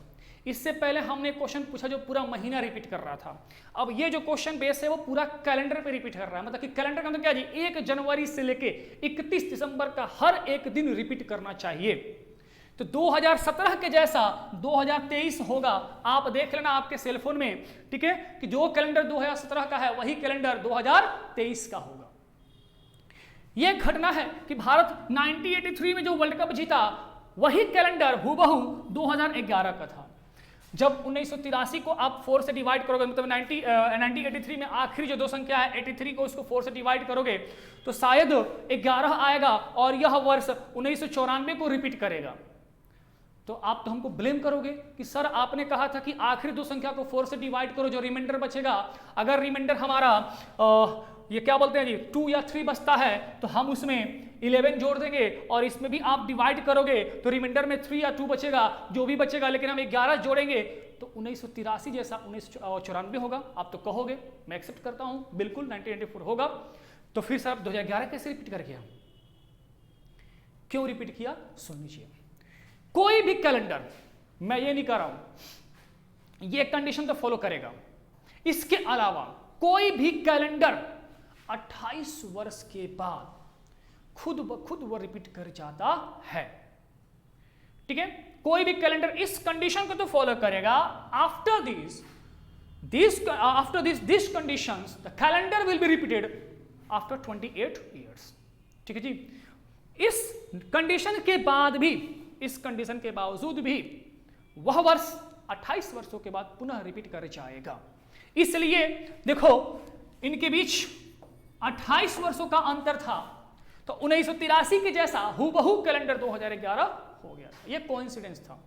इससे पहले हमने क्वेश्चन पूछा जो पूरा महीना रिपीट कर रहा था। अब ये जो क्वेश्चन बेस है वो पूरा कैलेंडर पे रिपीट कर रहा है। मतलब कि कैलेंडर का मतलब क्या जी, 1 जनवरी से लेके 31 दिसंबर का हर एक दिन रिपीट करना चाहिए। तो 2017 के जैसा 2023 होगा। आप देख लेना आपके सेलफोन में, ठीक है, कि जो कैलेंडर 2017 का है वही कैलेंडर 2023 का होगा। यह घटना है कि भारत 1983 में जो वर्ल्ड कप जीता वही कैलेंडर हूबहू 2011 का था। जब 1983 को आप 4 से डिवाइड करोगे, मतलब 1983 में आखिरी जो 2 संख्या है 83 को उसको 4 से डिवाइड करोगे तो शायद 11 आएगा और यह वर्ष 1994 को रिपीट करेगा। तो आप तो हमको ब्लेम करोगे कि सर आपने कहा था कि आखिरी 2 संख्या को 4 से डिवाइड करो, जो रिमाइंडर बचेगा, अगर रिमाइंडर हमारा ये क्या बोलते हैं जी 2 या 3 बचता है तो हम उसमें 11 जोड़ देंगे और इसमें भी आप डिवाइड करोगे तो रिमाइंडर में 3 या 2 बचेगा, जो भी बचेगा, लेकिन हम 11 जोड़ेंगे तो 1983 जैसा 1994 होगा। आप तो कहोगे, मैं एक्सेप्ट करता हूं, बिल्कुल 1994 होगा। तो फिर सर 2011 कैसे रिपीट कर गया, क्यों रिपीट किया, सुन लीजिए। कोई भी कैलेंडर, मैं ये नहीं कर रहा हूं, ये कंडीशन तो फॉलो करेगा। इसके अलावा कोई भी कैलेंडर 28 वर्ष के बाद खुद ब खुद वो रिपीट कर जाता है। ठीक है, कोई भी कैलेंडर इस कंडीशन को तो फॉलो करेगा। After this conditions the calendar will be repeated after 28 years. ठीक है जी, इस कंडीशन के बाद भी, इस कंडीशन के बावजूद भी वह वर्ष 28 वर्षों के बाद पुनः रिपीट कर जाएगा। इसलिए देखो इनके बीच 28 वर्षों का अंतर था, तो 1983 के जैसा हूबहू कैलेंडर 2011 हो गया था। ये कोइंसिडेंस था,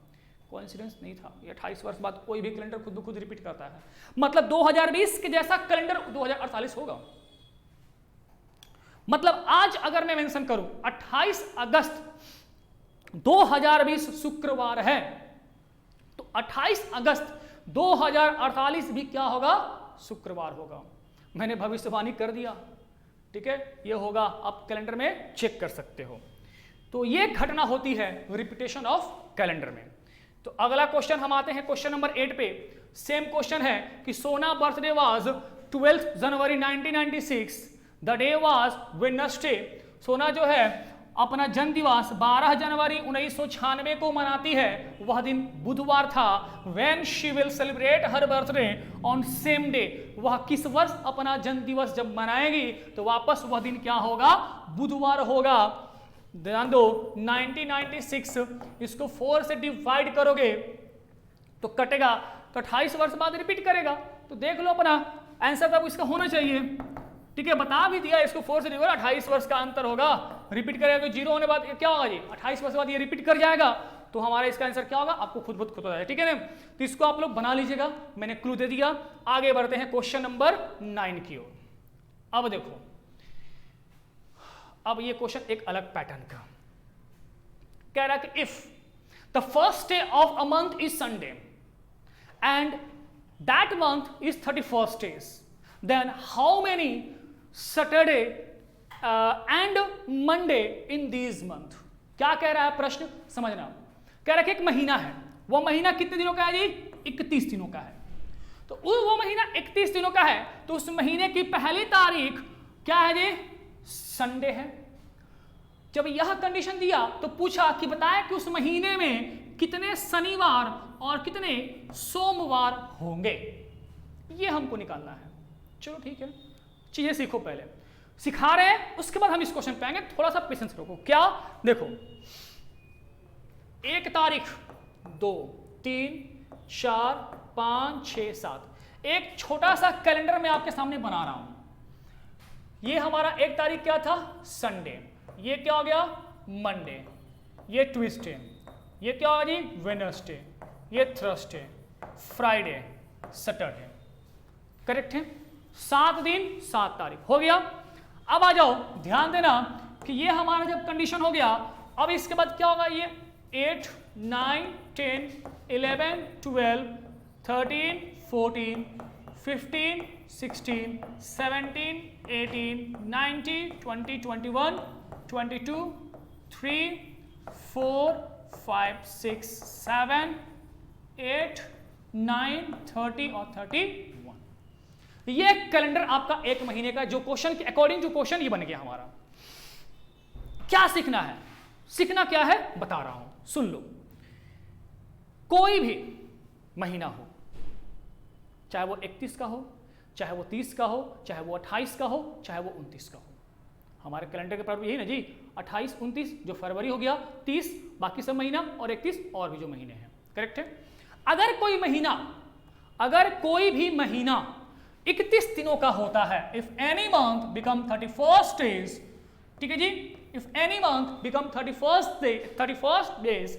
कोइंसिडेंस नहीं था। ये 28 वर्ष बाद कोई भी कैलेंडर खुद ब खुद रिपीट करता है। मतलब 2020 के जैसा कैलेंडर 2048 होगा। मतलब आज अगर मैं मेंशन करूं 28 अगस्त 2020 शुक्रवार है, तो 28 अगस्त 2048 भी क्या होगा? शुक्रवार होगा। मैंने भविष्यवाणी कर दिया। ठीक है, ये होगा, आप कैलेंडर में चेक कर सकते हो। तो ये घटना होती है रिपीटेशन ऑफ कैलेंडर में। तो अगला क्वेश्चन हम आते हैं क्वेश्चन नंबर 8 पे। सेम क्वेश्चन है कि सोना birthday was 12 January 1996, the day was Wednesday. सोना जो है अपना जन्म दिवस 12 जनवरी 1996 को मनाती है, वह दिन बुधवार था। When she will celebrate her birthday on same day, वह किस वर्ष अपना जन्म दिवस जब मनाएगी तो वापस वह दिन क्या होगा? बुधवार होगा। ध्यान दो, 1996 इसको 4 से डिवाइड करोगे तो कटेगा, तो 28 वर्ष बाद रिपीट करेगा। तो देख लो अपना आंसर तब इसका होना चाहिए। ठीक है, बता भी दिया, इसको 4 से डिवाइड 28 वर्ष का अंतर होगा, रिपीट करेगा तो 0 होने बाद क्या होगा जी? 28 वर्ष बाद ये रिपीट कर जाएगा। तो हमारा इसका आंसर क्या होगा? आपको खुद ब खुद हो जाएगा। ठीक है ना, तो इसको आप लोग बना लीजिएगा, मैंने क्लू दे दिया। आगे बढ़ते हैं क्वेश्चन नंबर 9 की ओर। अब देखो, अब ये क्वेश्चन एक अलग पैटर्न का कह रहा है कि if the first day of a month is Sunday and that month is 31 days, then how many Saturday and Monday in these month. क्या कह रहा है प्रश्न समझना। कह रहा है कि एक महीना है, वो महीना कितने दिनों का है जी? 31 दिनों का है। तो वो महीना 31 दिनों का है, तो उस महीने की पहली तारीख क्या है जी? संडे है। जब यह कंडीशन दिया तो पूछा कि बताएं कि उस महीने में कितने शनिवार और कितने सोमवार होंगे, ये हमको निकालना है। चलो ठीक है, चीजें सीखो, पहले सिखा रहे हैं, उसके बाद हम इस क्वेश्चन पे आएंगे। थोड़ा सा पेशेंस रखो। क्या देखो, 1 तारीख 2 3 4 5 6 7 एक छोटा सा कैलेंडर मैं आपके सामने बना रहा हूं। ये हमारा 1 तारीख क्या था? संडे। ये क्या हो गया? मंडे। ये ट्यूसडे। ये क्या होगा जी? वेडनेसडे। ये थर्सडे, फ्राइडे, सैटरडे। करेक्ट है? 7 दिन 7 तारीख हो गया। अब आ जाओ, ध्यान देना कि ये हमारा जब कंडीशन हो गया, अब इसके बाद क्या होगा? ये 8 9 10 11 12 13 14 15 16 17 18 19 20 21 22 3 4 5 6 7 8 9 30 और 31। ये कैलेंडर आपका 1 महीने का, जो क्वेश्चन के अकॉर्डिंग जो क्वेश्चन ये बन गया हमारा। क्या सीखना है? सीखना क्या है बता रहा हूं, सुन लो। कोई भी महीना हो, चाहे वो 31 का हो, चाहे वो 30 का हो, चाहे वो 28 का हो, चाहे वो 29 का हो। हमारे कैलेंडर के प्रारूप यही ना जी, 28 29 जो फरवरी हो गया, 30 बाकी सब महीना, और 31 और भी जो महीने हैं। करेक्ट है? अगर कोई भी महीना 31 दिनों का होता है, if any month become 31 days, ठीक है जी, if any month become 31 days,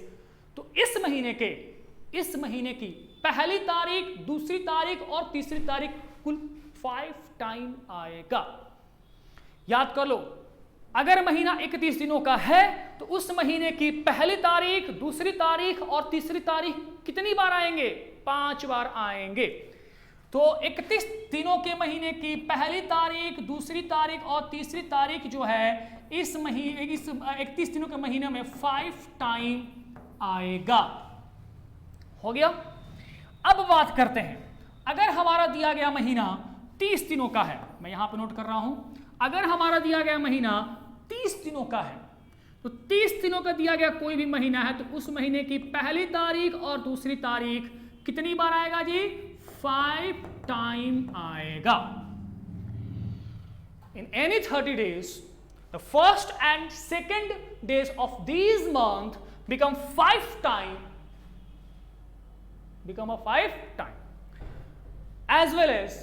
तो इस महीने की पहली तारीख, दूसरी तारीख और तीसरी तारीख कुल 5 टाइम आएगा। याद कर लो, अगर महीना 31 दिनों का है तो उस महीने की पहली तारीख, दूसरी तारीख और तीसरी तारीख कितनी बार आएंगे? 5 बार आएंगे। तो 31 दिनों के महीने की पहली तारीख, दूसरी तारीख और तीसरी तारीख जो है इस 31 दिनों के महीने में 5 टाइम आएगा। हो गया? अब बात करते हैं, अगर हमारा दिया गया महीना 30 दिनों का है, मैं यहां पे नोट कर रहा हूं, अगर हमारा दिया गया महीना 30 दिनों का है तो 30 दिनों का दिया गया कोई भी महीना है तो उस महीने की पहली तारीख और दूसरी तारीख कितनी बार आएगा जी? 5 टाइम आएगा। In any 30 days, the first and second days of these month become 5 time, become a 5 time, as well as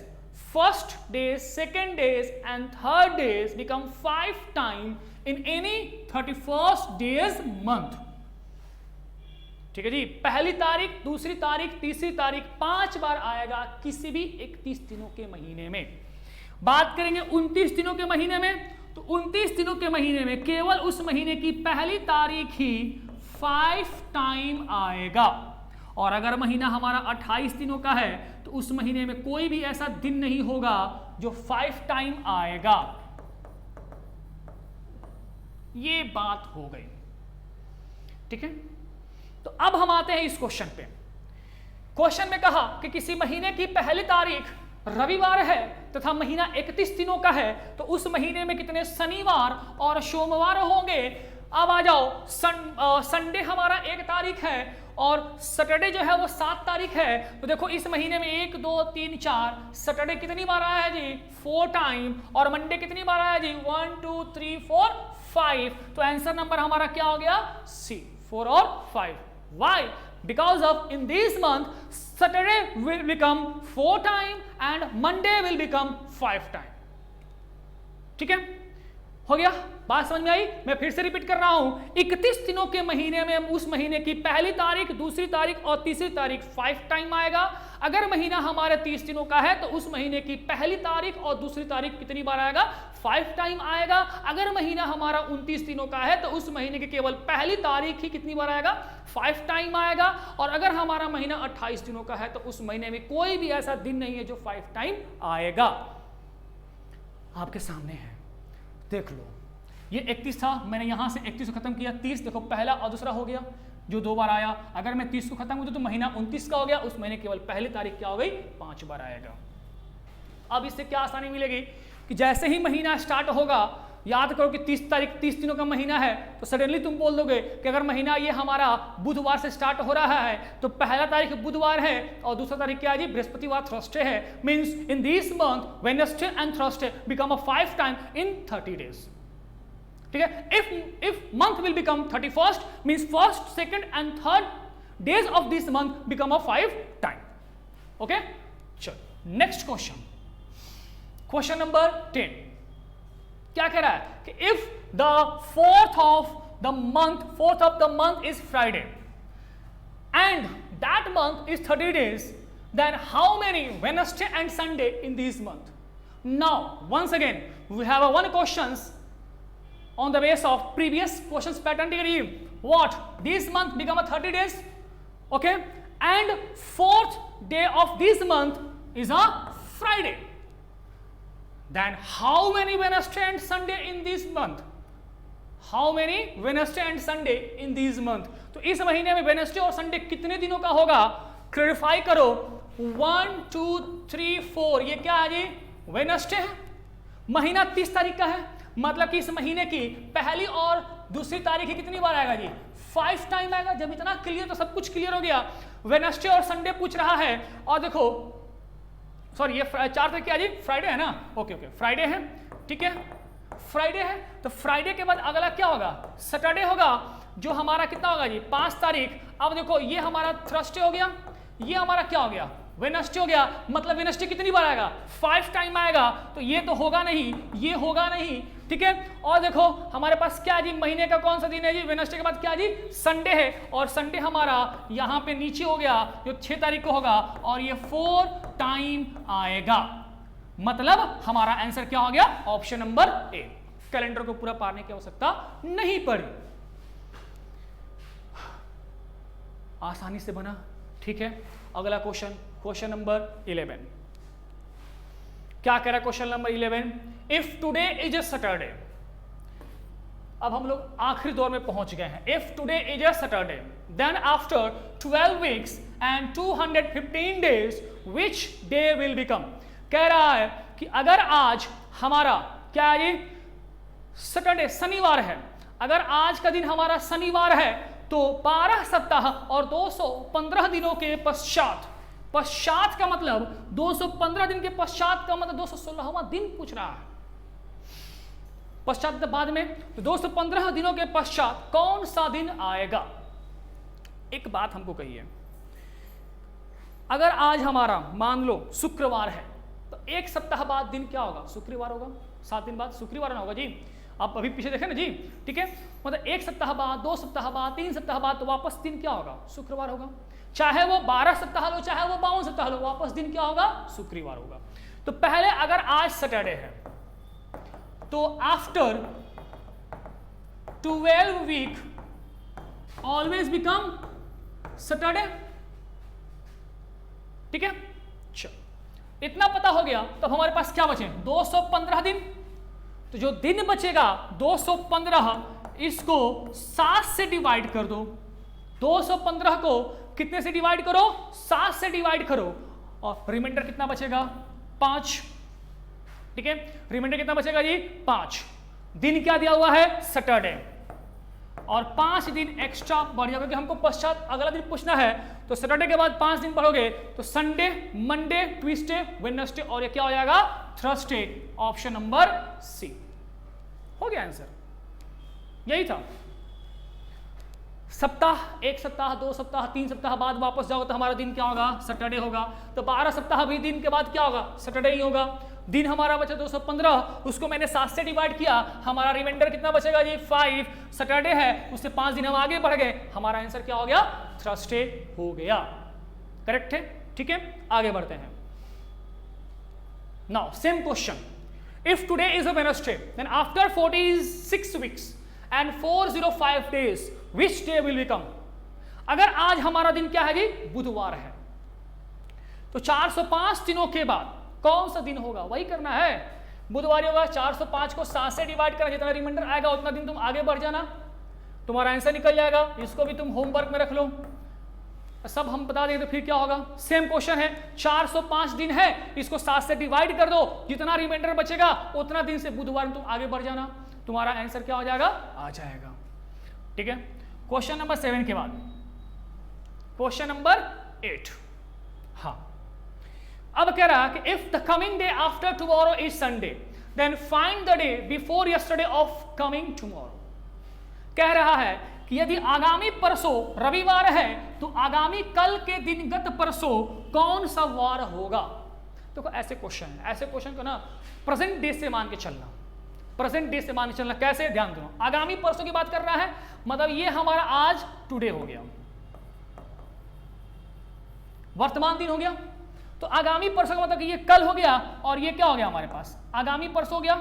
first days, second days and third days become 5 time in any 31st days month. ठीक है जी, पहली तारीख, दूसरी तारीख, तीसरी तारीख 5 बार आएगा किसी भी 31 दिनों के महीने में। बात करेंगे 29 दिनों के महीने में, तो 29 दिनों के महीने में केवल उस महीने की पहली तारीख ही 5 टाइम आएगा। और अगर महीना हमारा 28 दिनों का है तो उस महीने में कोई भी ऐसा दिन नहीं होगा जो 5 टाइम आएगा। ये बात हो गई, ठीक है। तो अब हम आते हैं इस क्वेश्चन पे। क्वेश्चन में कहा कि किसी महीने की पहली तारीख रविवार है तथा महीना 31 दिनों का है तो उस महीने में कितने शनिवार और सोमवार होंगे। अब आ जाओ, संडे हमारा 1 तारीख है और सैटरडे जो है वो 7 तारीख है। तो देखो इस महीने में 1 2 3 4 सैटरडे कितनी बार आया है जी? 4 टाइम। और मंडे कितनी बार आया जी? 1 2 3 4 5। तो आंसर नंबर हमारा क्या हो गया? सी, 4 और 5। Why? Because of in this month Saturday will become 4 time and Monday will become 5 time. ठीक है, हो गया, बात समझ में आई? मैं फिर से रिपीट कर रहा हूं, 31 दिनों के महीने में उस महीने की पहली तारीख, दूसरी तारीख और तीसरी तारीख 5 टाइम आएगा। अगर महीना हमारे 30 दिनों का है तो उस महीने की पहली तारीख और दूसरी तारीख कितनी बार आएगा? 5 टाइम आएगा। अगर महीना हमारा 29 दिनों का है तो उस महीने की केवल पहली तारीख ही कितनी बार आएगा? 5 टाइम आएगा। और अगर हमारा महीना 28 दिनों का है तो उस महीने में कोई भी ऐसा दिन नहीं है जो 5 टाइम आएगा। आपके सामने है, देख लो। ये 31 था, मैंने यहां से 31 को खत्म किया, 30 देखो पहला और दूसरा हो गया जो 2 बार आया। अगर मैं 30 को खत्म कर दूं तो महीना 29 का हो गया, उस महीने केवल पहली तारीख क्या हो गई? 5 बार आएगा। अब इससे क्या आसानी मिलेगी कि जैसे ही महीना स्टार्ट होगा, याद करो कि 30 तारीख 30 दिनों का महीना है, तो सडनली तुम बोल दोगे कि अगर महीना ये हमारा बुधवार से स्टार्ट हो रहा है तो पहला तारीख बुधवार है और दूसरा तारीख क्या है जी? बृहस्पतिवार, थर्सडे है। Means in this month Wednesday and Thursday become a 5 time in 30 days. ठीक है, if month will become 31st means first, second and third days of this month become a 5 time. Okay, चलो next question, question number 10 क्या कह रहा है कि if the fourth of the month is Friday and that month is 30 days, then how many Wednesday and Sunday in this month? Now once again we have one questions on the base of previous questions pattern. What? This month become a 30 days, okay, and 4th day of this month is a Friday. Then how many Wednesday and Sunday in this month? How many Wednesday and Sunday in this month? तो इस महीने में Wednesday और Sunday कितने दिनों का होगा? Clarify करो। 1 2 3 4 ये क्या है जी? वेडनेसडे है। महीना 30 तारीख का है, मतलब कि इस महीने की पहली और दूसरी तारीख ही कितनी बार आएगा जी? 5 टाइम आएगा। जब इतना क्लियर, तो सब कुछ क्लियर हो गया। वेडनेसडे और संडे पूछ रहा है, और देखो सॉरी ये 4 तारीख क्या जी? फ्राइडे है ना? ओके, फ्राइडे है, ठीक है, फ्राइडे है। तो फ्राइडे के बाद अगला क्या होगा? सैटरडे होगा, जो हमारा कितना होगा जी? 5 तारीख। अब देखो ये हमारा थर्सडे हो गया, ये हमारा क्या हो गया? वेडनेसडे हो गया। मतलब वेडनेसडे कितनी बार आएगा? 5 टाइम आएगा। तो ये तो होगा नहीं, ये होगा नहीं, ठीक है। और देखो हमारे पास क्या जी? महीने का कौन सा दिन है जी? वेडनेसडे के बाद क्या जी? संडे है। और संडे हमारा यहाँ पे नीचे हो गया, जो 6 तारीख को होगा, और ये 4 टाइम आएगा। मतलब हमारा आंसर क्या हो गया? Option number A. कैलेंडर को पूरा पारने की आवश्यकता नहीं पड़ी, आसानी से बना, ठीक है। अगला क्वेश्चन, क्वेश्चन नंबर 11 क्या कह रहा है? Question number 11, if today is a Saturday. अब हम लोग आखिरी दौर में पहुंच गए हैं। If today is a Saturday then after 12 weeks and 215 days which day will become. कह रहा है कि अगर आज हमारा क्या है ये सैटरडे शनिवार है, अगर आज का दिन हमारा शनिवार है तो 12 सप्ताह और 215 दिनों के पश्चात, पश्चात का मतलब 215 दिन के पश्चात का मतलब 216वां दिन पूछ रहा है, पश्चात बाद में, तो 215 दिनों के पश्चात कौन सा दिन आएगा। एक बात हमको कहिए, अगर आज हमारा मान लो शुक्रवार है तो एक सप्ताह बाद दिन क्या होगा, शुक्रवार होगा, 7 दिन बाद शुक्रवार ना होगा जी। आप अभी पीछे देखें ना जी, ठीक है, मतलब एक सप्ताह बाद, 2 सप्ताह बाद, 3 सप्ताह बाद तो वापस दिन क्या होगा, शुक्रवार होगा। चाहे वो 12 सप्ताह लो, चाहे वो 52 सप्ताह लो, वापस दिन क्या होगा, शुक्रवार होगा। तो पहले अगर आज सैटरडे है तो after 12 week always become Saturday, ठीक है। चलो इतना पता हो गया, तब हमारे पास क्या बचे 215 दिन। तो जो दिन बचेगा 215, इसको 7 से डिवाइड कर दो, 215 को कितने से डिवाइड करो, 7 से डिवाइड करो, और रिमाइंडर कितना बचेगा 5, ठीक है। रिमाइंडर कितना बचेगा जी 5। दिन क्या दिया हुआ है सैटरडे, और 5 दिन एक्स्ट्रा बढ़ जाएगा, क्योंकि हमको पश्चात अगला दिन पूछना है। तो सैटरडे के बाद 5 दिन पढ़ोगे तो संडे, मंडे, ट्यूसडे, वेडनेसडे और ये क्या हो जाएगा थर्सडे। ऑप्शन नंबर सी हो गया आंसर, यही था। सप्ताह, 1 सप्ताह, 2 सप्ताह, 3 सप्ताह बाद वापस जाओ तो हमारा दिन क्या होगा सैटरडे होगा। तो 12 सप्ताह भी दिन के बाद क्या होगा सैटरडे ही होगा। दिन हमारा बचा 215, उसको मैंने 7 से डिवाइड किया, हमारा रिमाइंडर कितना बचेगा जी 5। सैटरडे है, उससे 5 दिन हम आगे बढ़ गए, हमारा आंसर क्या हो गया थर्सडे हो गया। करेक्ट है, ठीक है। आगे बढ़ते हैं। Now same question, if today is a Wednesday then after 46 weeks and 405 days which day will become. अगर आज हमारा दिन क्या है जी बुधवार है, तो 405 दिनों के बाद कौन सा दिन होगा, वही करना है, बुधवार होगा। 405 को 7 से डिवाइड करना, जितना रिमाइंडर आएगा उतना दिन तुम आगे बढ़ जाना, तुम्हारा आंसर निकल जाएगा। इसको भी तुम होमवर्क में रख लो, सब हम बता देंगे तो फिर क्या होगा। सेम क्वेश्चन है, 405 दिन है, इसको 7 से डिवाइड कर दो, जितना रिमाइंडर बचेगा उतना दिन से बुधवार में तुम आगे बढ़ जाना, तुम्हारा आंसर क्या हो जाएगा आ जाएगा, ठीक है। क्वेश्चन नंबर 7 के बाद क्वेश्चन नंबर 8। हाँ, अब कह रहा कि if the coming day after tomorrow is Sunday then find the day before yesterday of coming tomorrow. कह रहा है कि यदि आगामी परसों रविवार है तो आगामी कल के दिन गत परसों कौन सा वार होगा। देखो ऐसे क्वेश्चन है, ऐसे क्वेश्चन को ना प्रेजेंट डे से मान के चलना, प्रेजेंट डे से मान के चलना। कैसे, ध्यान दो, आगामी परसों की बात कर रहा है, मतलब ये हमारा आज टुडे हो गया, वर्तमान दिन हो गया। तो आगामी परसों का मतलब कि ये कल हो गया, और ये क्या हो गया हमारे पास आगामी परसों हो गया,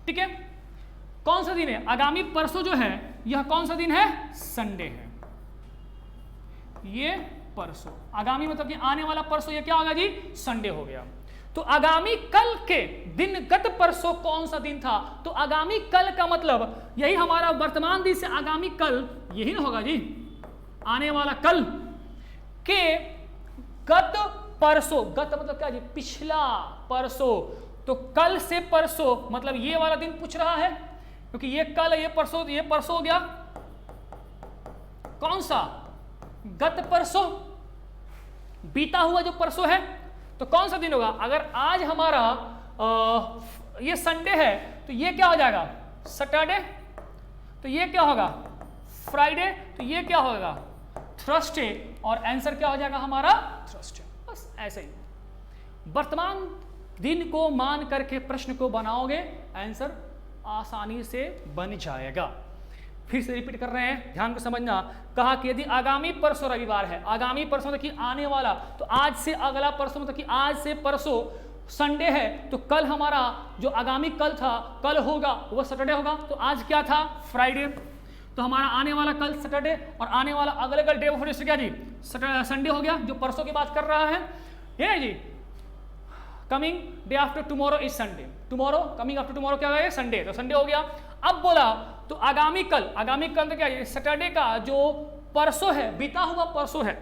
ठीक है। कौन सा दिन है आगामी परसों जो है, यह कौन सा दिन है संडे है, ये परसों। आगामी मतलब कि आने वाला परसों, ये क्या होगा जी संडे हो गया। तो आगामी कल के दिन गत परसों कौन सा दिन था, तो आगामी कल का मतलब यही हमारा वर्तमान दिन से आगामी कल यही ना होगा जी, आने वाला कल के गत परसों। गत मतलब क्या जी पिछला परसों, तो कल से परसों मतलब ये वाला दिन पूछ रहा है, क्योंकि ये कल है, ये परसों हो गया। कौन सा गत परसों, बीता हुआ जो परसों है, तो कौन सा दिन होगा। अगर आज हमारा ये संडे है तो ये क्या हो जाएगा सैटरडे, तो ये क्या होगा फ्राइडे, तो ये क्या होगा थर्सडे, और आंसर क्या हो जाएगा हमारा थर्सडे। बस ऐसे ही वर्तमान दिन को मान करके प्रश्न को बनाओगे, आंसर आसानी से बन जाएगा। फिर से रिपीट कर रहे हैं, ध्यान को समझना। कहा कि यदि आगामी परसों रविवार है, आगामी परसों मतलब कि आने वाला, तो आज से अगला परसों मतलब कि आज से परसों संडे है, तो कल हमारा जो आगामी कल था, कल होगा वो सैटरडे होगा। तो आज क्या था फ्राइडे, तो हमारा आने वाला कल सैटरडे, और आने वाला अगले कल डे ऑफ क्या जी संडे हो गया, जो परसों की बात कर रहा है ये जी। Coming day after tomorrow is Sunday, tomorrow coming after tomorrow क्या है संडे, तो संडे हो गया। अब बोला तो आगामी कल तो क्या है सैटरडे का जो परसों है, बीता हुआ परसों है,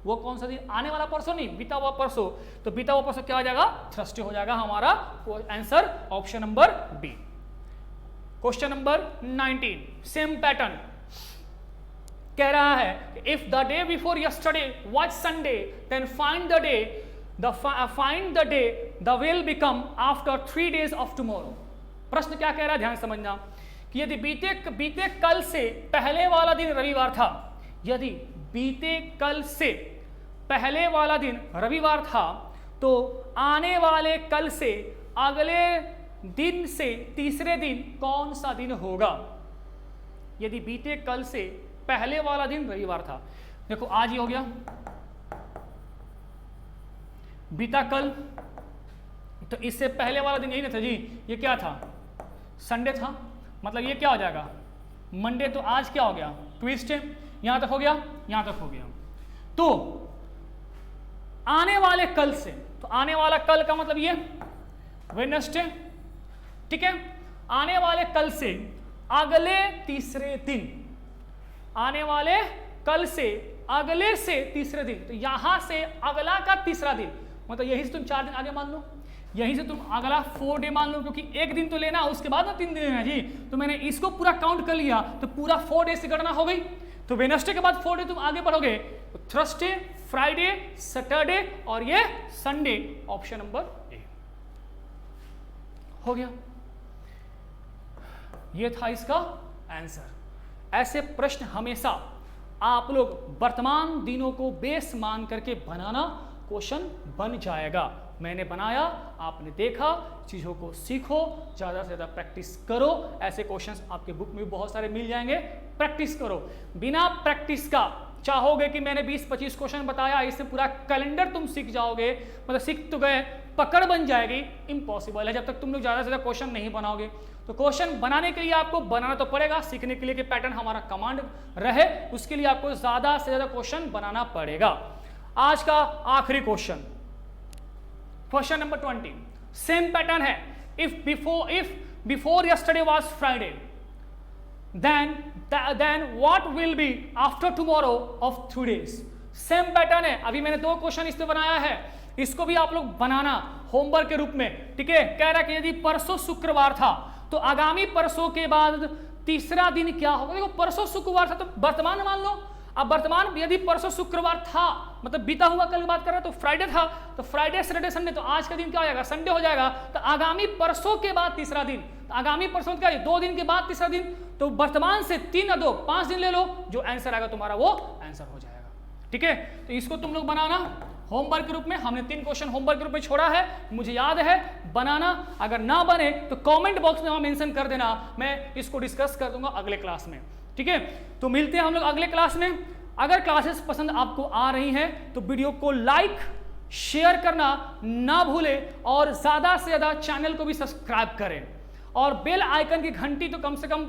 वो कौन सा दिन, आने वाला परसों नहीं, बीता हुआ परसों। तो बीता हुआ परसों क्या हो जाएगा, थर्सडे हो जाएगा हमारा answer option number B. Question number 19 same pattern कह रहा है if the day before yesterday was Sunday then find the day the will become after 3 days of tomorrow. प्रश्न क्या कह रहा है, ध्यान समझना कि यदि बीते कल से पहले वाला दिन रविवार था, यदि बीते कल से पहले वाला दिन रविवार था तो आने वाले कल से अगले दिन से तीसरे दिन कौन सा दिन होगा। यदि बीते कल से पहले वाला दिन रविवार था, देखो आज ही हो गया, बीता कल, तो इससे पहले वाला दिन यही ना था जी, ये क्या था, संडे था, मतलब ये क्या हो जाएगा मंडे। तो आज क्या हो गया, ट्यूसडे, यहां तक हो गया, यहां तक हो गया। तो आने वाले कल से, तो आने वाला कल का मतलब ये वेडनेसडे, ठीक है। आने वाले कल से अगले तीसरे दिन, आने वाले कल से अगले से तीसरे दिन, तो यहां से अगला का तीसरा दिन, मतलब यही से तुम 4 दिन आगे मान लो, यहीं से तुम अगला 4 डे मान लो, क्योंकि एक दिन तो लेना उसके बाद ना 3 दिन लेना जी। तो मैंने इसको पूरा काउंट कर लिया, तो पूरा 4 डे से गणना हो गई। तो वेडनेसडे के बाद 4 डे तुम आगे बढ़ोगे, तो थर्सडे, फ्राइडे, सैटरडे और ये संडे, ऑप्शन नंबर ए हो गया। ये था इसका आंसर। ऐसे प्रश्न हमेशा आप लोग वर्तमान दिनों को बेस मान करके बनाना, क्वेश्चन बन जाएगा। मैंने बनाया, आपने देखा, चीज़ों को सीखो, ज़्यादा से ज़्यादा प्रैक्टिस करो। ऐसे क्वेश्चंस आपके बुक में भी बहुत सारे मिल जाएंगे, प्रैक्टिस करो। बिना प्रैक्टिस का चाहोगे कि मैंने 20-25 क्वेश्चन बताया, इससे पूरा कैलेंडर तुम सीख जाओगे, मतलब सीख तो गए, पकड़ बन जाएगी, इम्पॉसिबल है जब तक तुम लोग ज़्यादा से ज़्यादा क्वेश्चन नहीं बनाओगे। तो क्वेश्चन बनाने के लिए आपको बनाना तो पड़ेगा, सीखने के लिए कि पैटर्न हमारा कमांड रहे, उसके लिए आपको ज़्यादा से ज़्यादा क्वेश्चन बनाना पड़ेगा। आज का आखिरी question, question number 20, same pattern है। If before yesterday was Friday then what will be after tomorrow of 3 days। Same pattern है। अभी मैंने 2 क्वेश्चन इस पे बनाया है, इसको भी आप लोग बनाना होमवर्क के रूप में, ठीक है। कह रहा है कि यदि परसों शुक्रवार था तो आगामी परसों के बाद तीसरा दिन क्या होगा। देखो परसों शुक्रवार था तो वर्तमान मान लो, अब वर्तमान यदि परसों शुक्रवार था मतलब बीता हुआ कल की बात कर रहा है, तो फ्राइडे था, तो फ्राइडे सैटरडे संडे, तो आज का दिन क्या हो जाएगा, संडे हो जाएगा। तो आगामी परसों के बाद तीसरा दिन, तो आगामी परसों क्या है, 2 दिन के बाद तीसरा दिन, तो वर्तमान से 3 और 2 5 दिन ले लो, जो आंसर आएगा तुम्हारा वो आंसर हो जाएगा, ठीक है। तो इसको तुम लोग बनाना होमवर्क के रूप में। हमने 3 क्वेश्चन होमवर्क के रूप में छोड़ा है, मुझे याद है, बनाना। अगर ना बने तो कमेंट बॉक्स में मेंशन कर देना, मैं इसको डिस्कस कर दूंगा अगले क्लास में, ठीक है। तो मिलते हैं हम लोग अगले क्लास में। अगर क्लासेस पसंद आपको आ रही हैं तो वीडियो को लाइक शेयर करना ना भूलें, और ज़्यादा से ज़्यादा चैनल को भी सब्सक्राइब करें, और बेल आइकन की घंटी तो कम से कम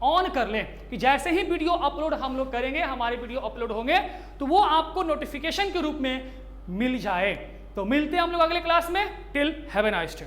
ऑन कर लें कि जैसे ही वीडियो अपलोड हम लोग करेंगे, हमारे वीडियो अपलोड होंगे, तो वो आपको नोटिफिकेशन के रूप में मिल जाए। तो मिलते हैं हम लोग अगले क्लास में। Till have a nice day.